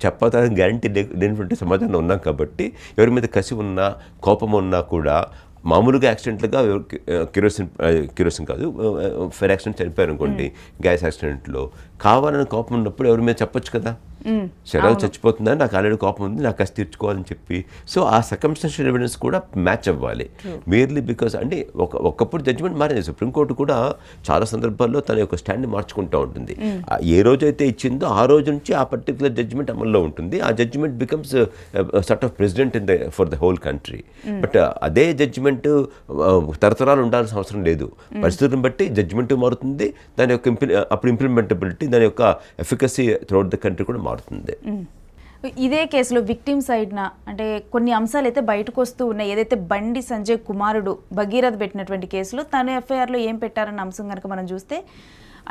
[SPEAKER 3] చెప్పతారని గ్యారంటీ లేనటువంటి సమాధానం ఉన్నాం కాబట్టి ఎవరి మీద కసి ఉన్నా కోపం ఉన్నా కూడా మామూలుగా యాక్సిడెంట్లుగా కిరోసిన్ కాదు ఫైర్ యాక్సిడెంట్ చనిపోయారు అనుకోండి, గ్యాస్ యాక్సిడెంట్లో కావాలని కోపం ఉన్నప్పుడు ఎవరి మీద చెప్పొచ్చు కదా, శరీరం చచ్చిపోతుందని నాకు ఆల్రెడీ కోపం ఉంది, నాకు కసి తీర్చుకోవాలని చెప్పి. సో ఆ సర్కమ్స్టెన్షియల్ ఎవిడెన్స్ కూడా మ్యాచ్ అవ్వాలి. మేర్లీ బికాస్ అంటే ఒకప్పుడు జడ్జిమెంట్ మారింది. సుప్రీంకోర్టు కూడా చాలా సందర్భాల్లో తన యొక్క స్టాండ్ని మార్చుకుంటూ ఉంటుంది. ఏ రోజైతే ఇచ్చిందో ఆ రోజు నుంచి ఆ పర్టికులర్ జడ్జిమెంట్ అమల్లో ఉంటుంది. ఆ judgement becomes sort of precedent for the whole country. But అదే జడ్జిమెంట్ తరతరాలు ఉండాల్సిన అవసరం లేదు. పరిస్థితులను బట్టి జడ్జిమెంట్ మారుతుంది, దాని యొక్క అప్పుడు ఇంప్లిమెంటబిలిటీ, దాని యొక్క ఎఫికసీ త్రూఅవుట్ ద కంట్రీ కూడా మారుతుంది.
[SPEAKER 2] ఇదే కేసులో విక్టిమ్ సైడ్న అంటే కొన్ని అంశాలు అయితే బయటకు వస్తూ ఉన్నాయి. ఏదైతే బండి సంజయ్ కుమారుడు భగీరథ్ పెట్టినటువంటి కేసులో తను ఎఫ్ఐఆర్లో ఏం పెట్టారన్న అంశం కనుక మనం చూస్తే,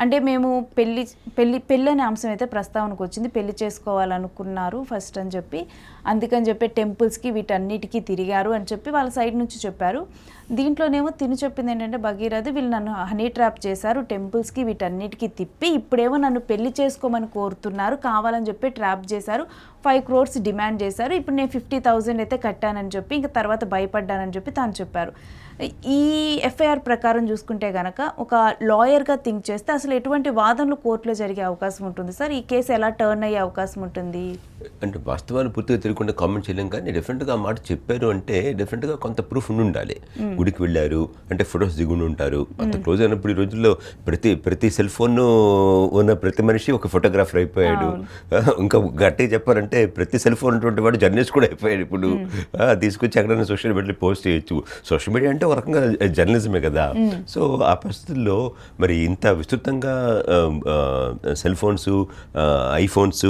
[SPEAKER 2] అంటే మేము పెళ్ళి అనే అంశం అయితే ప్రస్తావనకు వచ్చింది. పెళ్లి చేసుకోవాలనుకున్నారు ఫస్ట్ అని చెప్పి, అందుకని చెప్పి టెంపుల్స్కి వీటన్నిటికీ తిరిగారు అని చెప్పి వాళ్ళ సైడ్ నుంచి చెప్పారు. దీంట్లోనేమో తిను చెప్పింది ఏంటంటే భగీరథ్ వీళ్ళు నన్ను హనీ ట్రాప్ చేశారు, టెంపుల్స్కి వీటన్నిటికీ తిప్పి ఇప్పుడేమో నన్ను పెళ్లి చేసుకోమని కోరుతున్నారు, కావాలని చెప్పి ట్రాప్ చేశారు, 5 crores డిమాండ్ చేశారు, ఇప్పుడు నేను 50,000 అయితే కట్టానని చెప్పి ఇంకా తర్వాత భయపడ్డానని చెప్పి తాను చెప్పారు. ఈ ఎఫ్ఐఆర్ ప్రకారం చూసుకుంటే కనుక ఒక లాయర్గా థింక్ చేస్తే అసలు ఎటువంటి వాదనలు కోర్టులో జరిగే అవకాశం ఉంటుంది సార్? ఈ కేసు ఎలా టర్న్ అయ్యే అవకాశం ఉంటుంది?
[SPEAKER 3] అంటే వాస్తవాన్ని పూర్తిగా తెలియకుండా కామెంట్ చేయలేం, కానీ డెఫినెట్గా మాట చెప్పారు అంటే డెఫినెట్గా కొంత ప్రూఫ్ ఉండాలి. గుడికి వెళ్ళారు అంటే ఫొటోస్ దిగుండి ఉంటారు. అంత క్లోజ్ అయినప్పుడు ఈ రోజుల్లో ప్రతి సెల్ ఫోన్ ఉన్న ప్రతి మనిషి ఒక ఫోటోగ్రాఫర్ అయిపోయాడు. ఇంకా గట్టిగా చెప్పారంటే ప్రతి సెల్ ఫోన్ ఉన్నటువంటి వాడు జర్నలిస్ట్ కూడా అయిపోయాడు. ఇప్పుడు తీసుకొచ్చి ఎక్కడైనా సోషల్ మీడియాలో పోస్ట్ చేయొచ్చు. సోషల్ మీడియా అంటే ఒక రకంగా జర్నలిజమే కదా. సో ఆ పరిస్థితుల్లో మరి ఇంత విస్తృతంగా cell phones, iPhones,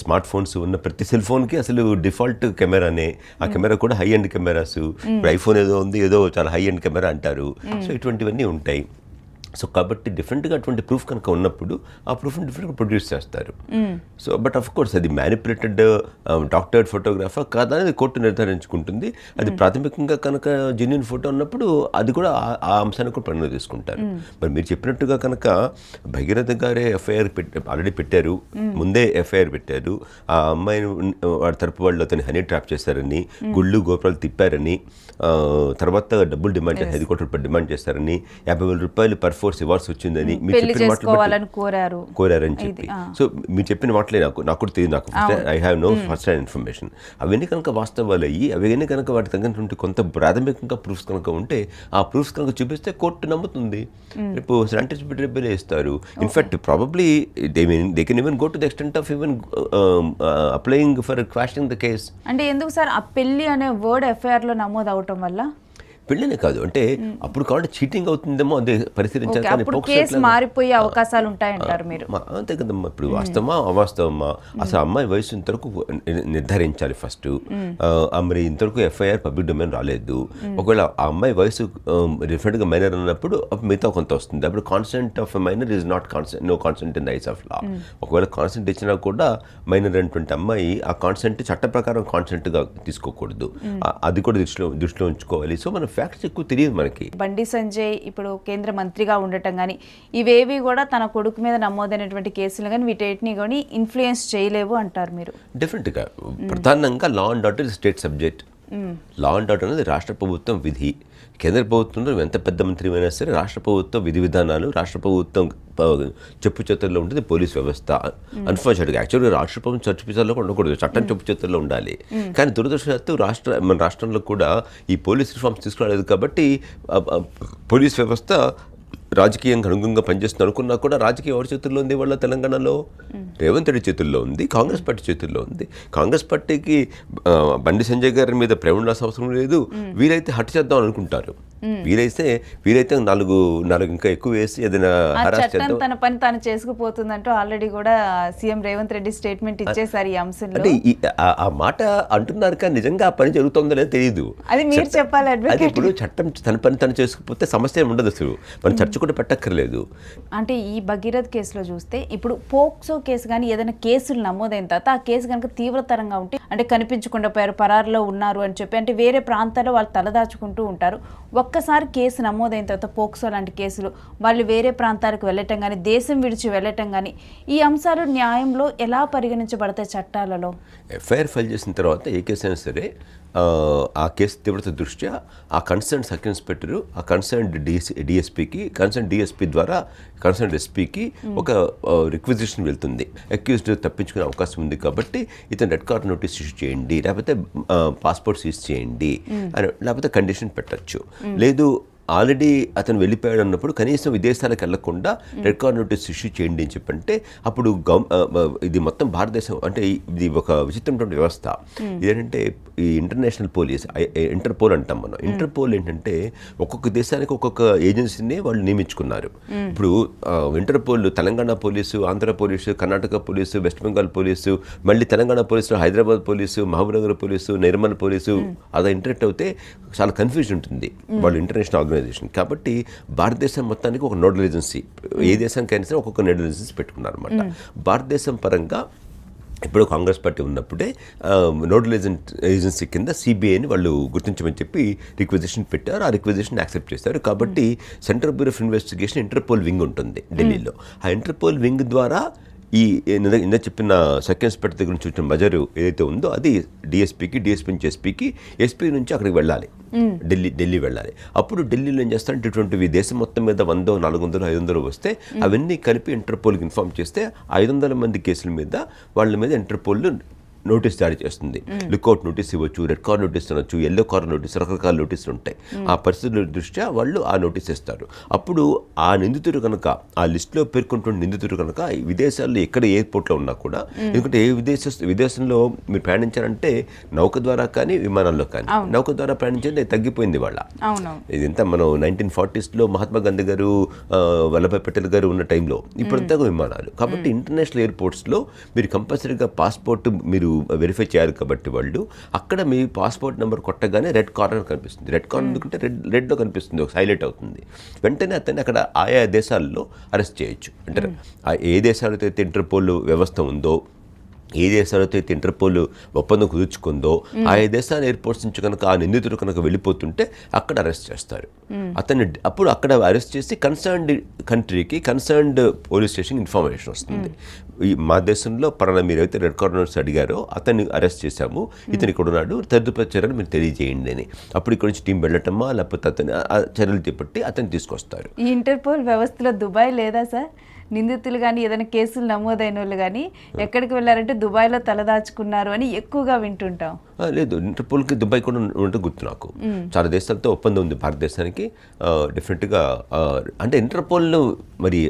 [SPEAKER 3] smart phones ఉన్న ప్రతి సెల్ ఫోన్కి అసలు డిఫాల్ట్ కెమెరానే. ఆ కెమెరా కూడా హై ఎండ్ కెమెరాస్. ఇప్పుడు ఐఫోన్ ఏదో ఉంది, ఏదో చాలా హై ఎండ్ కెమెరా అంటారు. సో ఇటువంటివన్నీ ఉంటాయి. సో కాబట్టి డిఫరెంట్గా అటువంటి ప్రూఫ్ కనుక ఉన్నప్పుడు ఆ ప్రూఫ్ని డిఫరెంట్గా ప్రొడ్యూస్ చేస్తారు. సో బట్ ఆఫ్ కోర్స్ అది మ్యానిపులేటెడ్ డాక్టర్డ్ ఫోటోగ్రాఫా కాదా అనేది కోర్టు నిర్ధారించుకుంటుంది. అది ప్రాథమికంగా కనుక జెన్యూన్ ఫోటో ఉన్నప్పుడు అది కూడా ఆ అంశాన్ని కూడా పరిగణలో తీసుకుంటారు. మరి మీరు చెప్పినట్టుగా కనుక భగీరథ గారే ఎఫ్ఐఆర్ ఆల్రెడీ పెట్టారు, ముందే ఎఫ్ఐఆర్ పెట్టారు. ఆ అమ్మాయిని వాడి తరపు వాళ్ళు అతని హనీ ట్రాప్ చేశారని, గుళ్ళు గోపురాలు తిప్పారని, తర్వాత డబ్బులు డిమాండ్ చేశారు, 5 కోట్ల రూపాయలు డిమాండ్ చేశారని, 50,000 రూపాయలు పర్ ఫోర్స్ ఇవ్వాల్సి వచ్చిందని మీరు చెప్పిన మాటలు కోరారని చెప్పి. సో మీరు చెప్పిన మాటలే నాకు కూడా తెలియదు. నాకు I have no first hand information. అవన్నీ కనుక వాస్తవాలు అయ్యి అవన్నీ కనుక వాటి తగినటువంటి కొంత ప్రాథమికంగా ప్రూఫ్స్ కనుక ఉంటే ఆ ప్రూఫ్స్ కనుక చూపిస్తే కోర్టు నమ్ముతుంది. రేపు రేపు ఇస్తారు. In fact probably they can even go to the extent of even applying for quashing the case.
[SPEAKER 2] అంటే ఎందుకు సార్ ఆ పెళ్లి అనే వర్డ్ ఎఫ్ఐఆర్ లో నమోదు అవటం వల్ల?
[SPEAKER 3] పెళ్ళనే కాదు, అంటే అప్పుడు కాబట్టి చీటింగ్ అవుతుందేమో అదే పరిశీలించాలి.
[SPEAKER 2] మారిపోయే అవకాశాలు ఉంటాయంటారు మీరు?
[SPEAKER 3] అంతే కదమ్మా. ఇప్పుడు వాస్తవమా అవాస్తవమా అసలు అమ్మాయి వయసు ఇంతవరకు నిర్ధారించాలి ఫస్ట్. మరి ఇంతవరకు ఎఫ్ఐఆర్ పబ్లిక్ డొమైన్ రాలేదు. ఒకవేళ ఆ అమ్మాయి వయసు డిఫరెంట్గా మైనర్ అన్నప్పుడు మిగతా కొంత వస్తుంది. అప్పుడు consent of minor is not consent, no consent in the eyes of law. ఒకవేళ కాన్సెంట్ ఇచ్చినా కూడా మైనర్ అనేటువంటి అమ్మాయి ఆ కాన్సెంట్ చట్ట ప్రకారం కాన్సెంట్గా తీసుకోకూడదు. అది కూడా దృష్టిలో ఉంచుకోవాలి. సో మన ఫ్యాక్ట్స్ ఎక్కువ తెలియదు మనకి.
[SPEAKER 2] బండి సంజయ్ ఇప్పుడు కేంద్ర మంత్రిగా ఉండటం కానీ ఇవేవి కూడా తన కొడుకు మీద నమోదైనటువంటి కేసులు కానీ వీటిని కానీ ఇన్ఫ్లుయెన్స్ చేయలేవు అంటారు మీరు?
[SPEAKER 3] డెఫినెట్గా. ప్రధానంగా law and order state subject. Law and order అనేది రాష్ట్ర ప్రభుత్వం విధి. కేంద్ర ప్రభుత్వంలో ఎంత పెద్ద మంత్రి అయినా సరే రాష్ట్ర ప్రభుత్వం విధి విధానాలు, రాష్ట్ర ప్రభుత్వం చెప్పు చేతుల్లో ఉంటుంది పోలీస్ వ్యవస్థ. అన్ఫార్చునేట్గా యాక్చువల్గా రాష్ట్ర ప్రభుత్వం చెప్పు చేతుల్లో ఉండకూడదు, చట్టం చెప్పు చేతుల్లో ఉండాలి. కానీ దురదృష్టవశాత్తు మన రాష్ట్రంలో కూడా ఈ పోలీస్ రిఫార్మ్స్ తీసుకురాలేదు. కాబట్టి పోలీస్ వ్యవస్థ రాజకీయంగా అనుగుణంగా పనిచేస్తుంది అనుకున్నా కూడా రాజకీయ ఎవరి చేతుల్లో ఉంది? వాళ్ళ తెలంగాణలో రేవంత్ రెడ్డి చేతుల్లో ఉంది, కాంగ్రెస్ పార్టీ చేతుల్లో ఉంది. కాంగ్రెస్ పార్టీకి బండి సంజయ్ గారి మీద ప్రేమ ఉండాల్సిన అవసరం లేదు. వీరైతే హట్ చేద్దాం అనుకుంటారు. వీరైతే నాలుగు ఇంకా ఎక్కువ వేసి ఏదైనా హరాస్ చేద్దాం.
[SPEAKER 2] తన పని తాను చేసుకుపోతుందంటూ ఆల్రెడీ కూడా సీఎం రేవంత్ రెడ్డి స్టేట్మెంట్ ఇచ్చేసారు ఈ అంశంలో.
[SPEAKER 3] అంటే ఆ మాట అంటున్నారు కానీ నిజంగా ఆ పని జరుగుతుందో లేదో తెలియదు.
[SPEAKER 2] అది మీరు చెప్పాలి.
[SPEAKER 3] అది ఇప్పుడు చట్టం తన పని తను చేసుకుపోతే సమస్య ఉండదు, అసలు మనం చర్చ కూడా పెట్టక్కర్లేదు.
[SPEAKER 2] అంటే ఈ భగీరథ్ కేసులో చూస్తే ఇప్పుడు పోక్సో కేసు కానీ ఏదైనా కేసులు నమోదైన తర్వాత ఆ కేసు కనుక తీవ్రతరంగా ఉంటే, అంటే కనిపించకుండా పోయారు, పరారులో ఉన్నారు అని చెప్పి, అంటే వేరే ప్రాంతాల్లో వాళ్ళు తలదాచుకుంటూ ఉంటారు. ఒక్కసారి కేసు నమోదైన తర్వాత పోక్సో లాంటి కేసులు వాళ్ళు వేరే ప్రాంతాలకు వెళ్ళటం కానీ, దేశం విడిచి వెళ్ళటం కానీ, ఈ అంశాలు న్యాయంలో ఎలా పరిగణించబడతాయి చట్టాలలో?
[SPEAKER 3] ఎఫ్ఐఆర్ ఫైల్ చేసిన తర్వాత ఏ కేసు అయినా సరే ఆ కేసు తీవ్రత దృష్ట్యా ఆ కన్సర్న్ సబ్ ఇన్స్పెక్టరు ఆ కన్సర్న్ డిఎస్పీకి, కన్సర్న్ డిఎస్పీ ద్వారా కన్సర్న్ ఎస్పీకి ఒక రిక్విజిషన్ వెళ్తుంది. అక్యూజ్డ్ తప్పించుకునే అవకాశం ఉంది కాబట్టి ఇతను రెడ్ కార్డ్ నోటీస్ ఇష్యూ చేయండి, లేకపోతే పాస్పోర్ట్ సీజ్ చేయండి అని, లేకపోతే కండిషన్ పెట్టచ్చు. లేదు ఆల్రెడీ అతను వెళ్ళిపోయాడు అన్నప్పుడు కనీసం విదేశాలకు వెళ్లకుండా రెడ్ కార్డ్ నోటీస్ ఇష్యూ చేయండి అని చెప్పంటే అప్పుడు ఇది మొత్తం భారతదేశం, అంటే ఇది ఒక విచిత్రమైన వ్యవస్థ. ఇదేంటంటే ఈ ఇంటర్నేషనల్ పోలీస్, ఇంటర్పోల్ అంటాం మనం. ఇంటర్పోల్ ఏంటంటే ఒక్కొక్క దేశానికి ఒక్కొక్క ఏజెన్సీని వాళ్ళు నియమించుకున్నారు. ఇప్పుడు Interpol Telangana police, Andhra police, Karnataka police, West Bengal police, మళ్ళీ Telangana police, Hyderabad police, Mahabubnagar police, Nirmal police, అలా ఇంటరాక్ట్ అవుతే చాలా కన్ఫ్యూజన్ ఉంటుంది వాళ్ళు ఇంటర్నేషనల్ ఆర్గనైజేషన్. కాబట్టి భారతదేశం మొత్తానికి ఒక నోడల్ ఏజెన్సీ, ఏ దేశానికైనా సరే ఒక్కొక్క నోడల్ ఏజెన్సీ పెట్టుకున్నారు అనమాట. భారతదేశం పరంగా ఇప్పుడు కాంగ్రెస్ పార్టీ ఉన్నప్పుడే నోడల్ ఏజెన్సీ కింద సిబిఐని వాళ్ళు గుర్తించమని చెప్పి రిక్వెజిషన్ పెట్టారు. ఆ రిక్వెజిషన్ యాక్సెప్ట్ చేశారు. కాబట్టి central bureau of investigation interpole wing ఉంటుంది ఢిల్లీలో. ఆ ఇంటర్పోల్ వింగ్ ద్వారా ఈ ఇందా చెప్పిన సబ్ ఇన్స్పెక్టర్ దగ్గర నుంచి వచ్చిన బజారు ఏదైతే ఉందో అది డిఎస్పీకి, డిఎస్పీ నుంచి ఎస్పీకి, ఎస్పీ నుంచి అక్కడికి వెళ్ళాలి, ఢిల్లీ వెళ్ళాలి. అప్పుడు ఢిల్లీలో ఏం చేస్తారంటే ఇటువంటివి దేశం మొత్తం మీద 100, 400, 500 వస్తే అవన్నీ కలిపి ఇంటర్పోల్కి ఇన్ఫార్మ్ చేస్తే 500 మంది కేసుల మీద వాళ్ళ మీద ఇంటర్పోల్ నోటీస్ జారీ చేస్తుంది. లుక్అవుట్ నోటీస్ ఇవ్వచ్చు, రెడ్ కార్డ్ నోటీస్ అనొచ్చు, ఎల్లో కార్డ్ నోటీస్, రకరకాల నోటీసులు ఉంటాయి. ఆ పరిస్థితుల దృష్ట్యా వాళ్ళు ఆ నోటీస్ ఇస్తారు. అప్పుడు ఆ నిందితుడు కనుక ఆ లిస్టులో పేర్కొంటున్న నిందితుడు కనుక విదేశాల్లో ఎక్కడ ఎయిర్పోర్ట్లో ఉన్నా కూడా, ఎందుకంటే విదేశంలో మీరు ప్రయాణించారంటే నౌక ద్వారా కానీ విమానాల్లో కానీ, నౌక ద్వారా ప్రయాణించేది తగ్గిపోయింది వాళ్ళ. ఇదంతా మనం 1940s మహాత్మా గాంధీ గారు, వల్లభాయ్ పటేల్ గారు ఉన్న టైంలో, ఇప్పుడంతా విమానాలు. కాబట్టి ఇంటర్నేషనల్ ఎయిర్పోర్ట్స్లో మీరు కంపల్సరీగా పాస్పోర్ట్ మీరు వెరిఫై చేయాలి కాబట్టి వాళ్ళు అక్కడ మీ పాస్పోర్ట్ నెంబర్ కొట్టగానే రెడ్ కార్నర్ కనిపిస్తుంది. రెడ్ కార్నర్ ఎందుకంటే రెడ్లో కనిపిస్తుంది, ఒక హైలైట్ అవుతుంది. వెంటనే అతన్ని అక్కడ ఆయా దేశాల్లో అరెస్ట్ చేయొచ్చు. అంటే ఏ దేశాలతో అయితే ఇంటర్పోల్ వ్యవస్థ ఉందో, ఏ దేశాలతో అయితే ఇంటర్పోల్ ఒప్పందం కుదుర్చుకుందో ఆయా దేశాల ఎయిర్పోర్ట్స్ నుంచి కనుక ఆ నిందితుడు కనుక వెళ్ళిపోతుంటే అక్కడ అరెస్ట్ చేస్తారు. అతన్ని అప్పుడు అక్కడ అరెస్ట్ చేసి కన్సర్న్డ్ కంట్రీకి, కన్సర్న్డ్ పోలీస్ స్టేషన్ ఇన్ఫర్మేషన్ వస్తుంది. మా దేశంలో పలానా మీరైతే రెడ్ కార్నర్స్ అడిగారో అతన్ని అరెస్ట్ చేశాము, ఇతను ఇక్కడ ఉన్నాడు, తదుపరి చర్యలు మీరు తెలియజేయండి అని. అప్పుడు ఇక్కడ నుంచి టీం వెళ్ళటమా లేకపోతే అతను చర్యలు చేపట్టి అతన్ని తీసుకొస్తారు.
[SPEAKER 2] ఈ ఇంటర్పోల్ వ్యవస్థలో దుబాయ్ లేదా సార్? నిందితులు కానీ ఏదైనా కేసులు నమోదైన వాళ్ళు కానీ ఎక్కడికి వెళ్ళారంటే దుబాయ్లో తలదాచుకున్నారు అని ఎక్కువగా వింటుంటాం.
[SPEAKER 3] లేదు, ఇంటర్పోల్కి దుబాయ్ కూడా ఉంటే గుర్తు నాకు. చాలా దేశాలతో ఒప్పందం ఉంది భారతదేశానికి. డెఫినెట్గా అంటే ఇంటర్పోల్లో మరి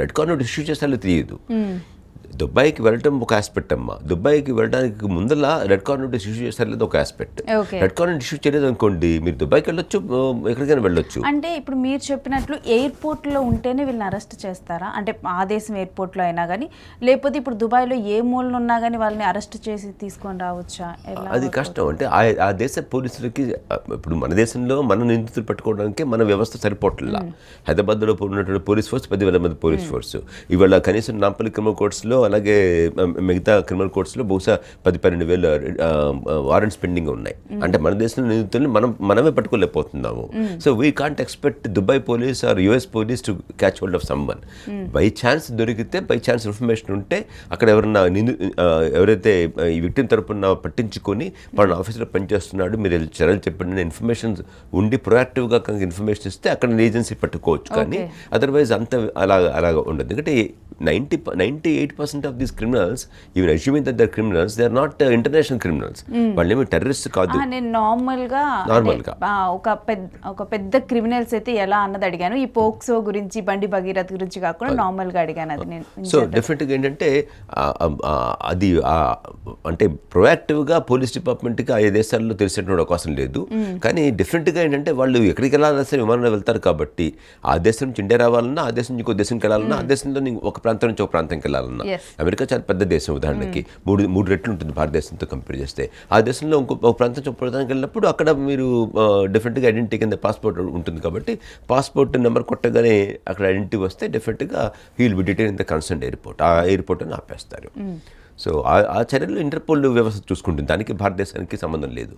[SPEAKER 3] రెడ్ కార్నర్ ఇష్యూ చేస్తారో తెలియదు. దుబాయ్కి వెళ్ళటం ఒక ఆస్పెక్ట్ అమ్మా. దుబాయ్కి వెళ్ళడానికి ముందర రెడ్ కార్నర్ ఇష్యూ చేస్తారు ఒక ఆస్పెక్ట్. రెడ్ కార్నర్ ఇష్యూ చేయలేదు అనుకోండి, మీరు దుబాయ్కి వెళ్ళొచ్చు, ఎక్కడికైనా వెళ్ళొచ్చు.
[SPEAKER 2] అంటే ఇప్పుడు మీరు చెప్పినట్లు ఎయిర్పోర్ట్లో ఉంటేనే వీళ్ళని అరెస్ట్ చేస్తారా? అంటే ఆ దేశం ఎయిర్పోర్ట్లో అయినా కానీ, లేకపోతే ఇప్పుడు దుబాయ్లో ఏ మూలన ఉన్నా కానీ వాళ్ళని అరెస్ట్ చేసి తీసుకొని రావచ్చా?
[SPEAKER 3] అది కష్టం. అంటే ఆ దేశ పోలీసులకి ఇప్పుడు మన దేశంలో మన నిందితులు పట్టుకోవడానికి మన వ్యవస్థ సరిపోట్లా. హైదరాబాద్లో ఉన్నటువంటి పోలీస్ ఫోర్స్ 10,000 మంది పోలీస్ ఫోర్స్. ఇవాళ కనీసం నాంపల్లి క్రిమినల్ కోర్ట్స్లో అలాగే మిగతా క్రిమినల్ కోర్ట్స్లో బహుశా 10,000-12,000 వారెంట్స్ పెండింగ్ ఉన్నాయి. అంటే మన దేశంలో నిందితుల్ని మనమే పట్టుకోలేకపోతున్నాము. So we can't expect Dubai police or US police to catch hold of someone. By chance దొరికితే, బై ఛాన్స్ ఇన్ఫర్మేషన్ ఉంటే అక్కడ ఎవరైతే ఈ విక్టిమ్ తరపున పట్టించుకొని మన ఆఫీసులో పనిచేస్తున్నాడు, మీరు చర్యలు చెప్పండి ఇన్ఫర్మేషన్ ఉండి ప్రొయాక్టివ్గా కనుక ఇన్ఫర్మేషన్ ఇస్తే అక్కడ ఏజెన్సీ పట్టుకోవచ్చు. కానీ అదర్వైజ్ అంత అలాగా ఉండదు. ఎందుకంటే 98% of these criminals, even assuming that they're criminals, they're not international criminals. వాళ్ళేమీ టెర్రరిస్ట్ కాదు.
[SPEAKER 2] నేను నార్మల్గా ఒక పెద్ద క్రిమినల్స్ అయితే ఎలా అన్నది అడిగాను. ఈ పోక్సో గురించి, బండి భగీరథ్ గురించి కాకుండా నార్మల్గా అడిగాను. అది నేను
[SPEAKER 3] సో డెఫినెట్గా ఏంటంటే అది అంటే ప్రొయాక్టివ్గా పోలీస్ డిపార్ట్మెంట్కి ఆయా దేశాల్లో తెలిసేటువంటి అవకాశం లేదు. కానీ డెఫినెట్గా ఏంటంటే వాళ్ళు ఎక్కడికి వెళ్ళాలన్నా సరే విమానంలో వెళ్తారు కాబట్టి ఆ దేశం నుంచి ఇండియా రావాలన్నా, ఆ దేశం నుంచి ఇంకో దేశంకి వెళ్ళాలన్నా, ఆ దేశంలో ఒక ప్రాంతం నుంచి ఒక ప్రాంతంకి వెళ్ళాలన్నా, అమెరికా చాలా పెద్ద దేశం, ఉదాహరణకి మూడు రెట్లు ఉంటుంది భారతదేశంతో కంపేర్ చేస్తే. ఆ దేశంలో ఒక ప్రాంతం నుంచి ఒక ప్రాంతానికి వెళ్ళినప్పుడు అక్కడ మీరు డెఫినెట్గా ఐడెంటిటీ కింద పాస్పోర్ట్ ఉంటుంది కాబట్టి పాస్పోర్ట్ నెంబర్ కొట్టగానే అక్కడ ఐడెంటిటీ వస్తే డెఫినెట్గా he will be detain in the concern airport. ఆ ఎయిర్పోర్ట్ అని ఆపేస్తారు. సో ఆ చర్యలు ఇంటర్పోల్ వ్యవస్థ చూసుకుంటుంది, దానికి భారతదేశానికి సంబంధం లేదు.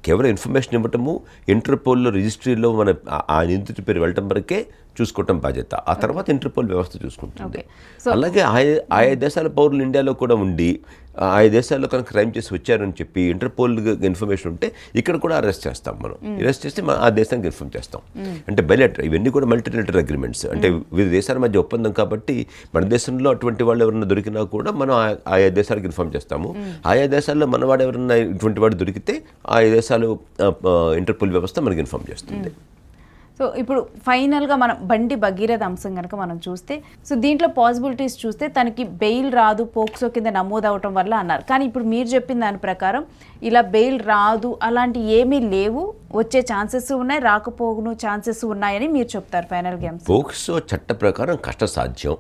[SPEAKER 3] కేవలం ఇన్ఫర్మేషన్ ఇవ్వటము, ఇంటర్పోల్లో రిజిస్ట్రీలో మన ఆ నిందితుడి పేరు వెళ్ళటం వరకే చూసుకోవటం బాధ్యత. ఆ తర్వాత ఇంటర్పోల్ వ్యవస్థ చూసుకుంటుంది. అలాగే ఆయా దేశాల పౌరులు ఇండియాలో కూడా ఉండి ఆయా దేశాల్లో కనుక క్రైమ్ చేసి వచ్చారని చెప్పి ఇంటర్పోల్ ఇన్ఫర్మేషన్ ఉంటే ఇక్కడ కూడా అరెస్ట్ చేస్తాం. మనం అరెస్ట్ చేస్తే ఆ దేశానికి ఇన్ఫార్మ్ చేస్తాం. అంటే బైలాటరల్, ఇవన్నీ కూడా మల్టీలేటరల్ అగ్రిమెంట్స్, అంటే వివిధ దేశాల మధ్య ఒప్పందం కాబట్టి మన దేశంలో అటువంటి వాళ్ళు ఎవరైనా దొరికినా కూడా మనం ఆయా దేశాలకు ఇన్ఫార్మ్ చేస్తాము. ఆయా దేశాల్లో మనవాడు ఎవరైనా ఇటువంటి వాడు దొరికితే ఆయా దేశాలు ఇంటర్పోల్ వ్యవస్థ మనకి ఇన్ఫార్మ్ చేస్తుంది.
[SPEAKER 2] సో ఇప్పుడు ఫైనల్గా మనం బండి భగీరథ అంశం కనుక మనం చూస్తే, సో దీంట్లో పాసిబిలిటీస్ చూస్తే తనకి బెయిల్ రాదు, పోక్సో కింద నమోదు అవటం వల్ల అన్నారు. కానీ ఇప్పుడు మీరు చెప్పిన దాని ప్రకారం ఇలా బెయిల్ రాదు అలాంటి ఏమీ లేవు, వచ్చే ఛాన్సెస్ ఉన్నాయి, రాకపోను ఛాన్సెస్ ఉన్నాయని మీరు చెప్తారు ఫైనల్గా.
[SPEAKER 3] పోక్సో చట్ట ప్రకారం కష్టసాధ్యం.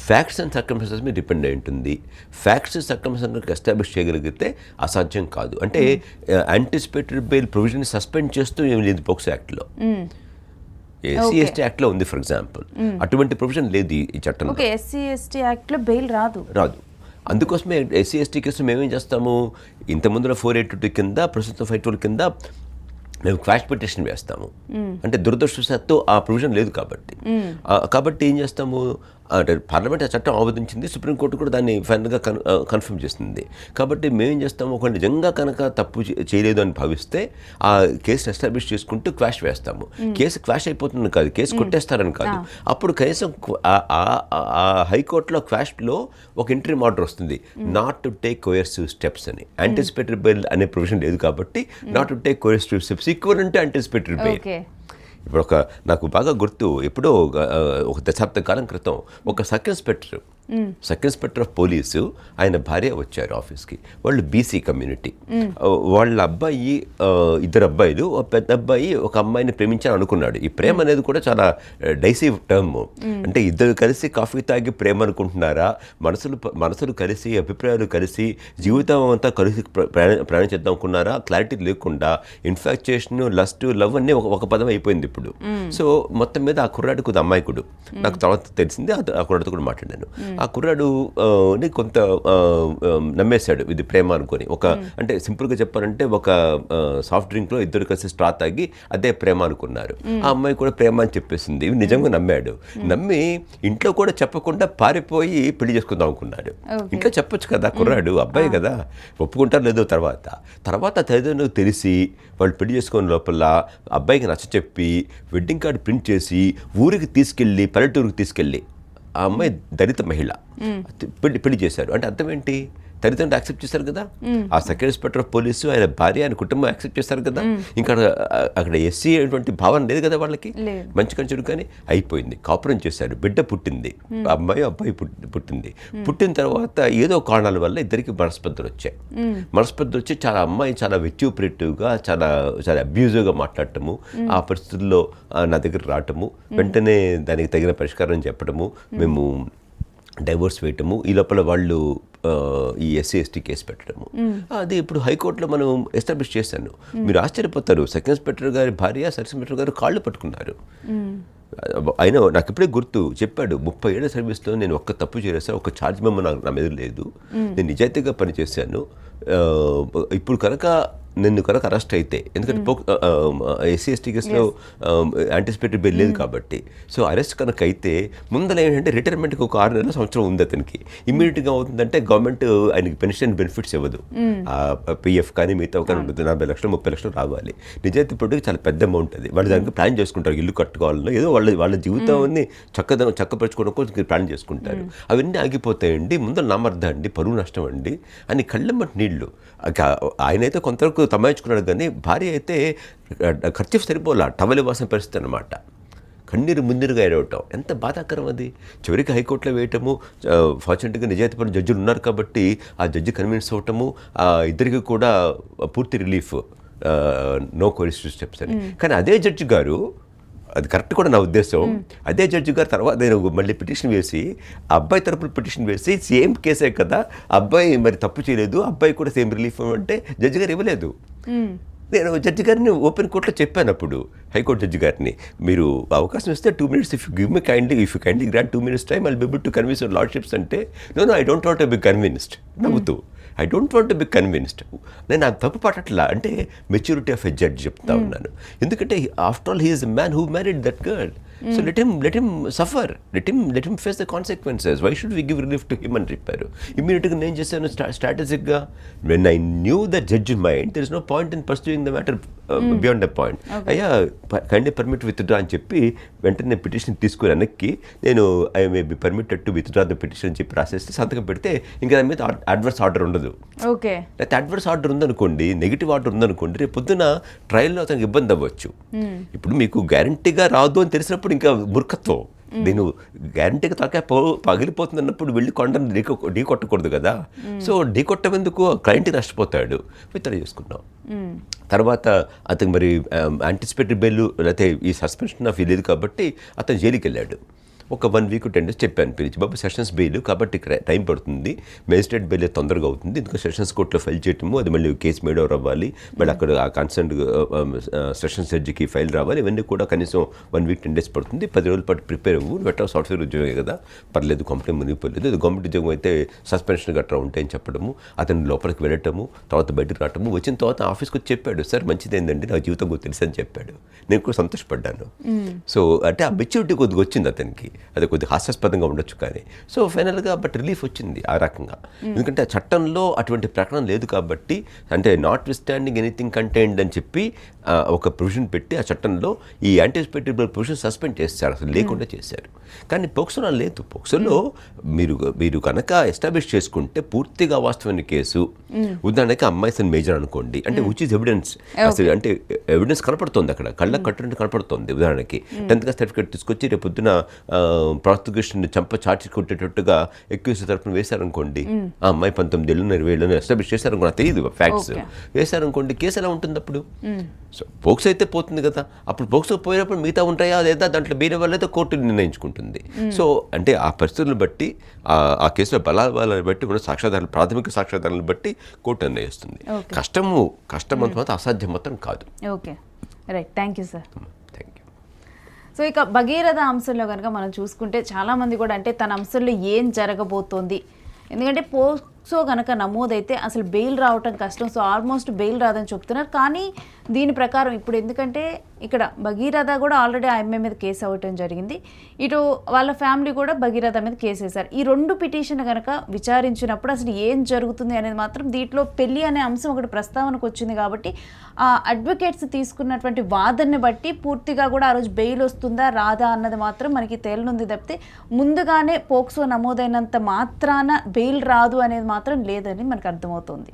[SPEAKER 3] ఫ్యాక్ట్స్ అండ్ సర్కమ్స్టెన్సెస్ మీద డిపెండ్ అయి ఉంటుంది. ఫ్యాక్ట్స్ సర్కమ్స్టెన్సెస్ ఎస్టాబ్లిష్ చేయగలిగితే అసాధ్యం కాదు. అంటే యాంటిసిపేటెడ్ బెయిల్ ప్రొవిజన్ సస్పెండ్ చేస్తూ ఏమి లేదు పోక్సో యాక్ట్లో. SC/ST యాక్ట్లో ఉంది ఫర్ ఎగ్జాంపుల్, అటువంటి ప్రొవిజన్ లేదు ఈ చట్టంలో.
[SPEAKER 2] SC/ST యాక్ట్లో బెయిల్ రాదు.
[SPEAKER 3] అందుకోసమే SC/ST కేసు మేమేం చేస్తాము, ఇంతకుముందులో 482 కింద, ప్రస్తుతం 512 కింద మేము క్వాష్ పిటిషన్ వేస్తాము. అంటే దురదృష్టవశాత్తు ఆ ప్రొవిజన్ లేదు కాబట్టి ఏం చేస్తాము అంటే పార్లమెంట్ ఆ చట్టం ఆమోదించింది, సుప్రీంకోర్టు కూడా దాన్ని ఫైనల్గా కన్ఫర్మ్ చేస్తుంది. కాబట్టి మేమేం చేస్తాము, ఒక నిజంగా కనుక తప్పు చేయలేదు అని భావిస్తే ఆ కేసుని ఎస్టాబ్లిష్ చేసుకుంటూ క్వాష్ వేస్తాము. కేసు క్వాష్ అయిపోతుంది కాదు, కేసు కొట్టేస్తారని కాదు. అప్పుడు కనీసం ఆ హైకోర్టులో క్వాష్లో ఒక ఇంటరిమ్ ఆర్డర్ వస్తుంది, not to take coercive steps అని. యాంటిసిపేటరీ బెయిల్ అనే ప్రొవిజన్ లేదు కాబట్టి not to take coercive steps equivalent to anticipatory bail. ఇప్పుడు నాకు బాగా గుర్తు, ఎప్పుడో ఒక దశాబ్ద కాలం క్రితం ఒక sub inspector sub inspector of police ఆయన భార్య వచ్చారు ఆఫీస్కి. వాళ్ళు బీసీ కమ్యూనిటీ. వాళ్ళ అబ్బాయి, ఇద్దరు అబ్బాయిలు, ఒక పెద్ద అబ్బాయి ఒక అమ్మాయిని ప్రేమించాలని అనుకున్నాడు. ఈ ప్రేమ అనేది కూడా చాలా డైసీవ్ టర్మ్. అంటే ఇద్దరు కలిసి కాఫీ తాగి ప్రేమ అనుకుంటున్నారా, మనసులు కలిసి, అభిప్రాయాలు కలిసి, జీవితం అంతా కలిసి ప్రయాణం చేద్దాం అనుకున్నారా, క్లారిటీ లేకుండా ఇన్ఫాక్చుయేషన్, లస్ట్, లవ్ అన్నీ ఒక పదం అయిపోయింది ఇప్పుడు. సో మొత్తం మీద ఆ కుర్రాడు కొద్ది అమాయకుడు. నాకు తర్వాత తెలిసింది, ఆ కుర్రాడితో కూడా మాట్లాడాను. ఆ కుర్రాడు కొంత నమ్మేశాడు ఇది ప్రేమ అనుకొని. అంటే సింపుల్గా చెప్పాలంటే ఒక సాఫ్ట్ డ్రింక్లో ఇద్దరు కలిసి స్ట్రా తాగి అదే ప్రేమ అనుకున్నారు. ఆ అమ్మాయి కూడా ప్రేమ అని చెప్పేసింది. ఇవి నిజంగా నమ్మాడు. నమ్మి ఇంట్లో కూడా చెప్పకుండా పారిపోయి పెళ్లి చేసుకుందాం అనుకున్నాడు. ఇంట్లో చెప్పొచ్చు కదా, కుర్రాడు అబ్బాయి కదా, ఒప్పుకుంటారు లేదో తర్వాత తల్లిదండ్రులకు తెలిసి వాళ్ళు పెళ్లి చేసుకున్న లోపల అబ్బాయికి నచ్చ చెప్పి వెడ్డింగ్ కార్డు ప్రింట్ చేసి ఊరికి తీసుకెళ్ళి, పల్లెటూరుకి తీసుకెళ్ళి, ఆ అమ్మాయి దళిత మహిళ, పెళ్లి చేశారు. అంటే అర్థం ఏంటి? తల్లిదండ్రులు యాక్సెప్ట్ చేశారు కదా, ఆ సెకండ్ ఇన్స్పెక్టర్ ఆఫ్ పోలీసు, ఆయన భార్య, ఆయన కుటుంబం యాక్సెప్ట్ చేశారు కదా. ఇంకా అక్కడ ఎస్సీ అనేటువంటి భావన లేదు కదా వాళ్ళకి. మంచి చెడు కానీ అయిపోయింది. కాపురం చేశారు, బిడ్డ పుట్టింది, అబ్బాయి పుట్టింది. పుట్టిన తర్వాత ఏదో కారణాల వల్ల ఇద్దరికి మనస్పర్ధలు వచ్చి అమ్మాయి చాలా వెచ్యూపరేటివ్గా, చాలా అబ్యూజివ్గా మాట్లాడటము, ఆ పరిస్థితుల్లో నా దగ్గర రావటము, వెంటనే దానికి తగిన పరిష్కారం చెప్పడము, మేము డైవోర్స్ వేయటము, ఈ లోపల వాళ్ళు ఈ ఎస్సీ ఎస్టీ కేసు పెట్టడము. అది ఇప్పుడు హైకోర్టులో మనం ఎస్టాబ్లిష్ చేశాను. మీరు ఆశ్చర్యపోతారు, సెకండ్ ఇన్స్పెక్టర్ గారి భార్య సబ్ ఇన్స్పెక్టర్ గారు కాళ్ళు పట్టుకున్నారు. అయినా నాకు ఇప్పుడే గుర్తు చెప్పాడు, 30 ఏళ్ల సర్వీస్లో నేను ఒక్క తప్పు చేసేసా, ఒక ఛార్జ్ మెమో నా మీద లేదు, నేను నిజాయితీగా పనిచేశాను. ఇప్పుడు కనుక నిన్ను కనుక అరెస్ట్ అయితే, ఎందుకంటే ఎస్సీ ఎస్టీ కేసులో యాంటిసిపేటెడ్ బెయిల్ లేదు కాబట్టి, సో అరెస్ట్ కనుక అయితే ముందర ఏంటంటే రిటైర్మెంట్కి ఒక 6 నెలల సంవత్సరం ఉంది అతనికి. ఇమ్మీడియట్గా అవుతుందంటే గవర్నమెంట్ ఆయనకి పెన్షన్ బెనిఫిట్స్ ఇవ్వదు. పిఎఫ్ కానీ మిగతా కానీ ఉంటుంది. 40 లక్షలు 30 లక్షలు రావాలి. నిజాయితీ పట్టుకు చాలా పెద్ద అమౌంట్ అది. వాళ్ళు దానికి ప్లాన్ చేసుకుంటారు, ఇల్లు కట్టుకోవాలనో ఏదో వాళ్ళ జీవితాన్ని చక్కపరచుకోవడం కోసం ప్లాన్ చేసుకుంటారు. అవన్నీ ఆగిపోతాయండి. ముందర నామర్థం అండి, పరువు నష్టం అండి అని కళ్ళమ్మటి నీళ్లు. ఆయనైతే కొంతవరకు తమాయించుకున్నాడు, కానీ భార్య అయితే ఖర్చు సరిపోలా, టవల్ ఇవ్వాల్సిన పరిస్థితి అన్నమాట. కన్నీరు మున్నీరుగా ఏడవటం ఎంత బాధాకరం అది. చివరికి హైకోర్టులో వేయటము, ఫార్చునేట్గా నిజాయితీపడిన జడ్జిలు ఉన్నారు కాబట్టి ఆ జడ్జి కన్విన్స్ అవ్వటము, ఇద్దరికి కూడా పూర్తి రిలీఫ్, నో కోరిస్టివ్ స్టెప్స్ అని. కానీ అదే జడ్జి గారు, అది కరెక్ట్ కూడా నా ఉద్దేశం, అదే జడ్జి గారు తర్వాత నేను మళ్ళీ పిటిషన్ వేసి, అబ్బాయి తరపున పిటిషన్ వేసి, సేమ్ కేసే కదా, అబ్బాయి మరి తప్పు చేయలేదు, అబ్బాయి కూడా సేమ్ రిలీఫ్ అంటే జడ్జి గారు ఇవ్వలేదు. నేను జడ్జి గారిని ఓపెన్ కోర్టులో చెప్పాను అప్పుడు, హైకోర్టు జడ్జి గారిని, మీరు అవకాశం ఇస్తే 2 minutes, if you kindly grant 2 minutes time, I'll be able to convince your lordships అంటే, no I don't want to be convinced, నవ్వుతూ, I don't want to be convinced. నేను ఆ తప్పు పట్టట్లా, అంటే మెచ్యూరిటీ ఆఫ్ ఎ జడ్జ్ చెప్తా ఉన్నాను. ఎందుకంటే after all he is a man who married that girl. So let him suffer, let him face the consequences. Why should we give relief to him అని చెప్పారు. ఇమ్మీడియట్గా నేను చేశాను స్ట్రాటజిక్గా, when I knew the judge's mind, there is no point in pursuing the matter beyond a point. అయ్యా kindly permit withdraw అని చెప్పి వెంటనే petition తీసుకుని వెనక్కి, నేను I may be permitted to withdraw the petition అని చెప్పి రాసేస్తే సంతకం పెడితే ఇంకా దాని మీద అడ్వర్స్ ఆర్డర్ ఉండదు. ఓకే, లేకపోతే అడ్వర్స్ ఆర్డర్ ఉందనుకోండి, నెగిటివ్ ఆర్డర్ ఉందనుకోండి, రేపు పొద్దున ట్రయల్లో అతనికి ఇబ్బంది అవ్వచ్చు. ఇప్పుడు మీకు గ్యారంటీగా రాదు అని తెలిసినప్పుడు ఇంకా మూర్ఖత్వం. నేను గ్యారంటీగా తలకాయ పగిలిపోతుంది అన్నప్పుడు వెళ్ళి కొండను ఢీ కొట్టకూడదు కదా. సో ఢీ కొట్టమెందుకు, క్లయింట్ నష్టపోతాడు. విత్డ్రా చేసుకున్నాం. తర్వాత అతను మరి యాంటిసిపేటెడ్ బెయిల్ లేకపోతే ఈ సస్పెన్షన్ ఆఫ్ లేదు కాబట్టి అతను జైలుకి వెళ్ళాడు. ఒక 1 week 10 days చెప్పాను పిలిచి, బాబు సెషన్స్ బెయిల్ కాబట్టి టైం పడుతుంది, మేజిస్ట్రేట్ బెయిల్ తొందరగా అవుతుంది, ఎందుకంటే సెషన్స్ కోర్టులో ఫైల్ చేయటము, అది మళ్ళీ కేసు మేడ్ ఓవర్ అవ్వాలి, మళ్ళీ అక్కడ ఆ కన్సర్న్ సెషన్స్ జడ్జికి ఫైల్ రావాలి, ఇవన్నీ కూడా కనీసం 1 week 10 days పడుతుంది. 10 రోజుల పాటు ప్రిపేర్ అవ్వు, వెట్ట సాఫ్ట్వేర్ ఉద్యోగం కదా, పర్లేదు, కంపెనీ మునిగిపోలేదు, అది గవర్నమెంట్ ఉద్యోగం అయితే సస్పెన్షన్ గట్రా ఉంటాయని చెప్పడము, అతను లోపలికి వెళ్ళటము, తర్వాత బయటకు రావటము, వచ్చిన తర్వాత ఆఫీస్కి వచ్చి చెప్పాడు, సార్ మంచిది ఏంటంటే నా జీవితం కొద్ది తెలుసు అని చెప్పాడు. నేను కూడా సంతోషపడ్డాను. సో అంటే ఆ మెచ్యూరిటీ కొద్దిగా వచ్చింది అతనికి, అది కొద్దిగా హాస్యాస్పదంగా ఉండొచ్చు కానీ, సో ఫైనల్గా బట్ రిలీఫ్ వచ్చింది ఆ రకంగా. ఎందుకంటే ఆ చట్టంలో అటువంటి ప్రకటన లేదు కాబట్టి, అంటే నాట్ విత్స్టాండింగ్ ఎనీథింగ్ కంటైన్డ్ అని చెప్పి ఒక ప్రొవిజన్ పెట్టి ఆ చట్టంలో ఈ యాంటిసిపేటెడ్ ప్రొవిజన్ సస్పెండ్ చేశారు, అసలు లేకుండా చేశారు. కానీ పోక్సోలో లేదు. పోక్సోలో మీరు కనుక ఎస్టాబ్లిష్ చేసుకుంటే పూర్తిగా వాస్తవమైన కేసు, ఉదాహరణకి అమ్మాయి మేజర్ అనుకోండి, అంటే విచ్ ఈజ్ ఎవిడెన్స్, అసలు అంటే ఎవిడెన్స్ కనపడుతుంది అక్కడ, కళ్ళకు కట్టినట్టు కనపడుతుంది. ఉదాహరణకి 10th class సర్టిఫికేట్ తీసుకొచ్చి రేపు పొద్దున ప్రాసిక్యూషన్ చంప చాచి కొట్టేటట్టుగా ఎక్యూజ్ తరపున వేశారనుకోండి, ఆ అమ్మాయి 19 ఏళ్ళు 20 ఏళ్ళు ఎస్టాబ్లిష్ చేశారనుకో, నాకు తెలియదు ఫ్యాక్ట్స్, వేశారనుకోండి కేసు ఎలా ఉంటుంది అప్పుడు? సో పోక్స్ అయితే పోతుంది కదా, అప్పుడు పోక్స్ పోయినప్పుడు మిగతా ఉంటాయా లేదా దాంట్లో బీన వల్ల అయితే కోర్టు నిర్ణయించుకుంటుంది. సో అంటే ఆ పరిస్థితులను బట్టి ఆ కేసులో బలాలను బట్టి ఉన్న సాక్ష్యాధారాలు, ప్రాథమిక సాక్ష్యాధారాలను బట్టి కోర్టు నిర్ణయిస్తుంది. కష్టం అంత మాత్రం అసాధ్యం మాత్రం కాదు.
[SPEAKER 2] Okay, right, thank you sir.
[SPEAKER 3] Thank you.
[SPEAKER 2] So ఇక భగీరథ అంశంలో కనుక మనం చూసుకుంటే చాలామంది కూడా అంటే తన అంశంలో ఏం జరగబోతోంది, ఎందుకంటే పోక్సో కనుక నమోదైతే అసలు బెయిల్ రావటం కష్టం, సో ఆల్మోస్ట్ బెయిల్ రాదని చెప్తున్నారు. కానీ దీని ప్రకారం ఇప్పుడు ఎందుకంటే ఇక్కడ భగీరథ కూడా ఆల్రెడీ ఆ అమ్మాయి మీద కేసు అవ్వటం జరిగింది, ఇటు వాళ్ళ ఫ్యామిలీ కూడా భగీరథ మీద కేసు వేశారు. ఈ 2 పిటిషన్ కనుక విచారించినప్పుడు అసలు ఏం జరుగుతుంది అనేది మాత్రం దీంట్లో పెళ్లి అనే అంశం ఒకటి ప్రస్తావనకు వచ్చింది కాబట్టి ఆ అడ్వకేట్స్ తీసుకున్నటువంటి వాదనని బట్టి పూర్తిగా కూడా ఆ రోజు బెయిల్ వస్తుందా రాదా అన్నది మాత్రం మనకి తేలనుంది తప్పితే ముందుగానే పోక్సో నమోదైనంత మాత్రాన బెయిల్ రాదు అనేది మాత్రం లేదని మనకు అర్థమవుతుంది.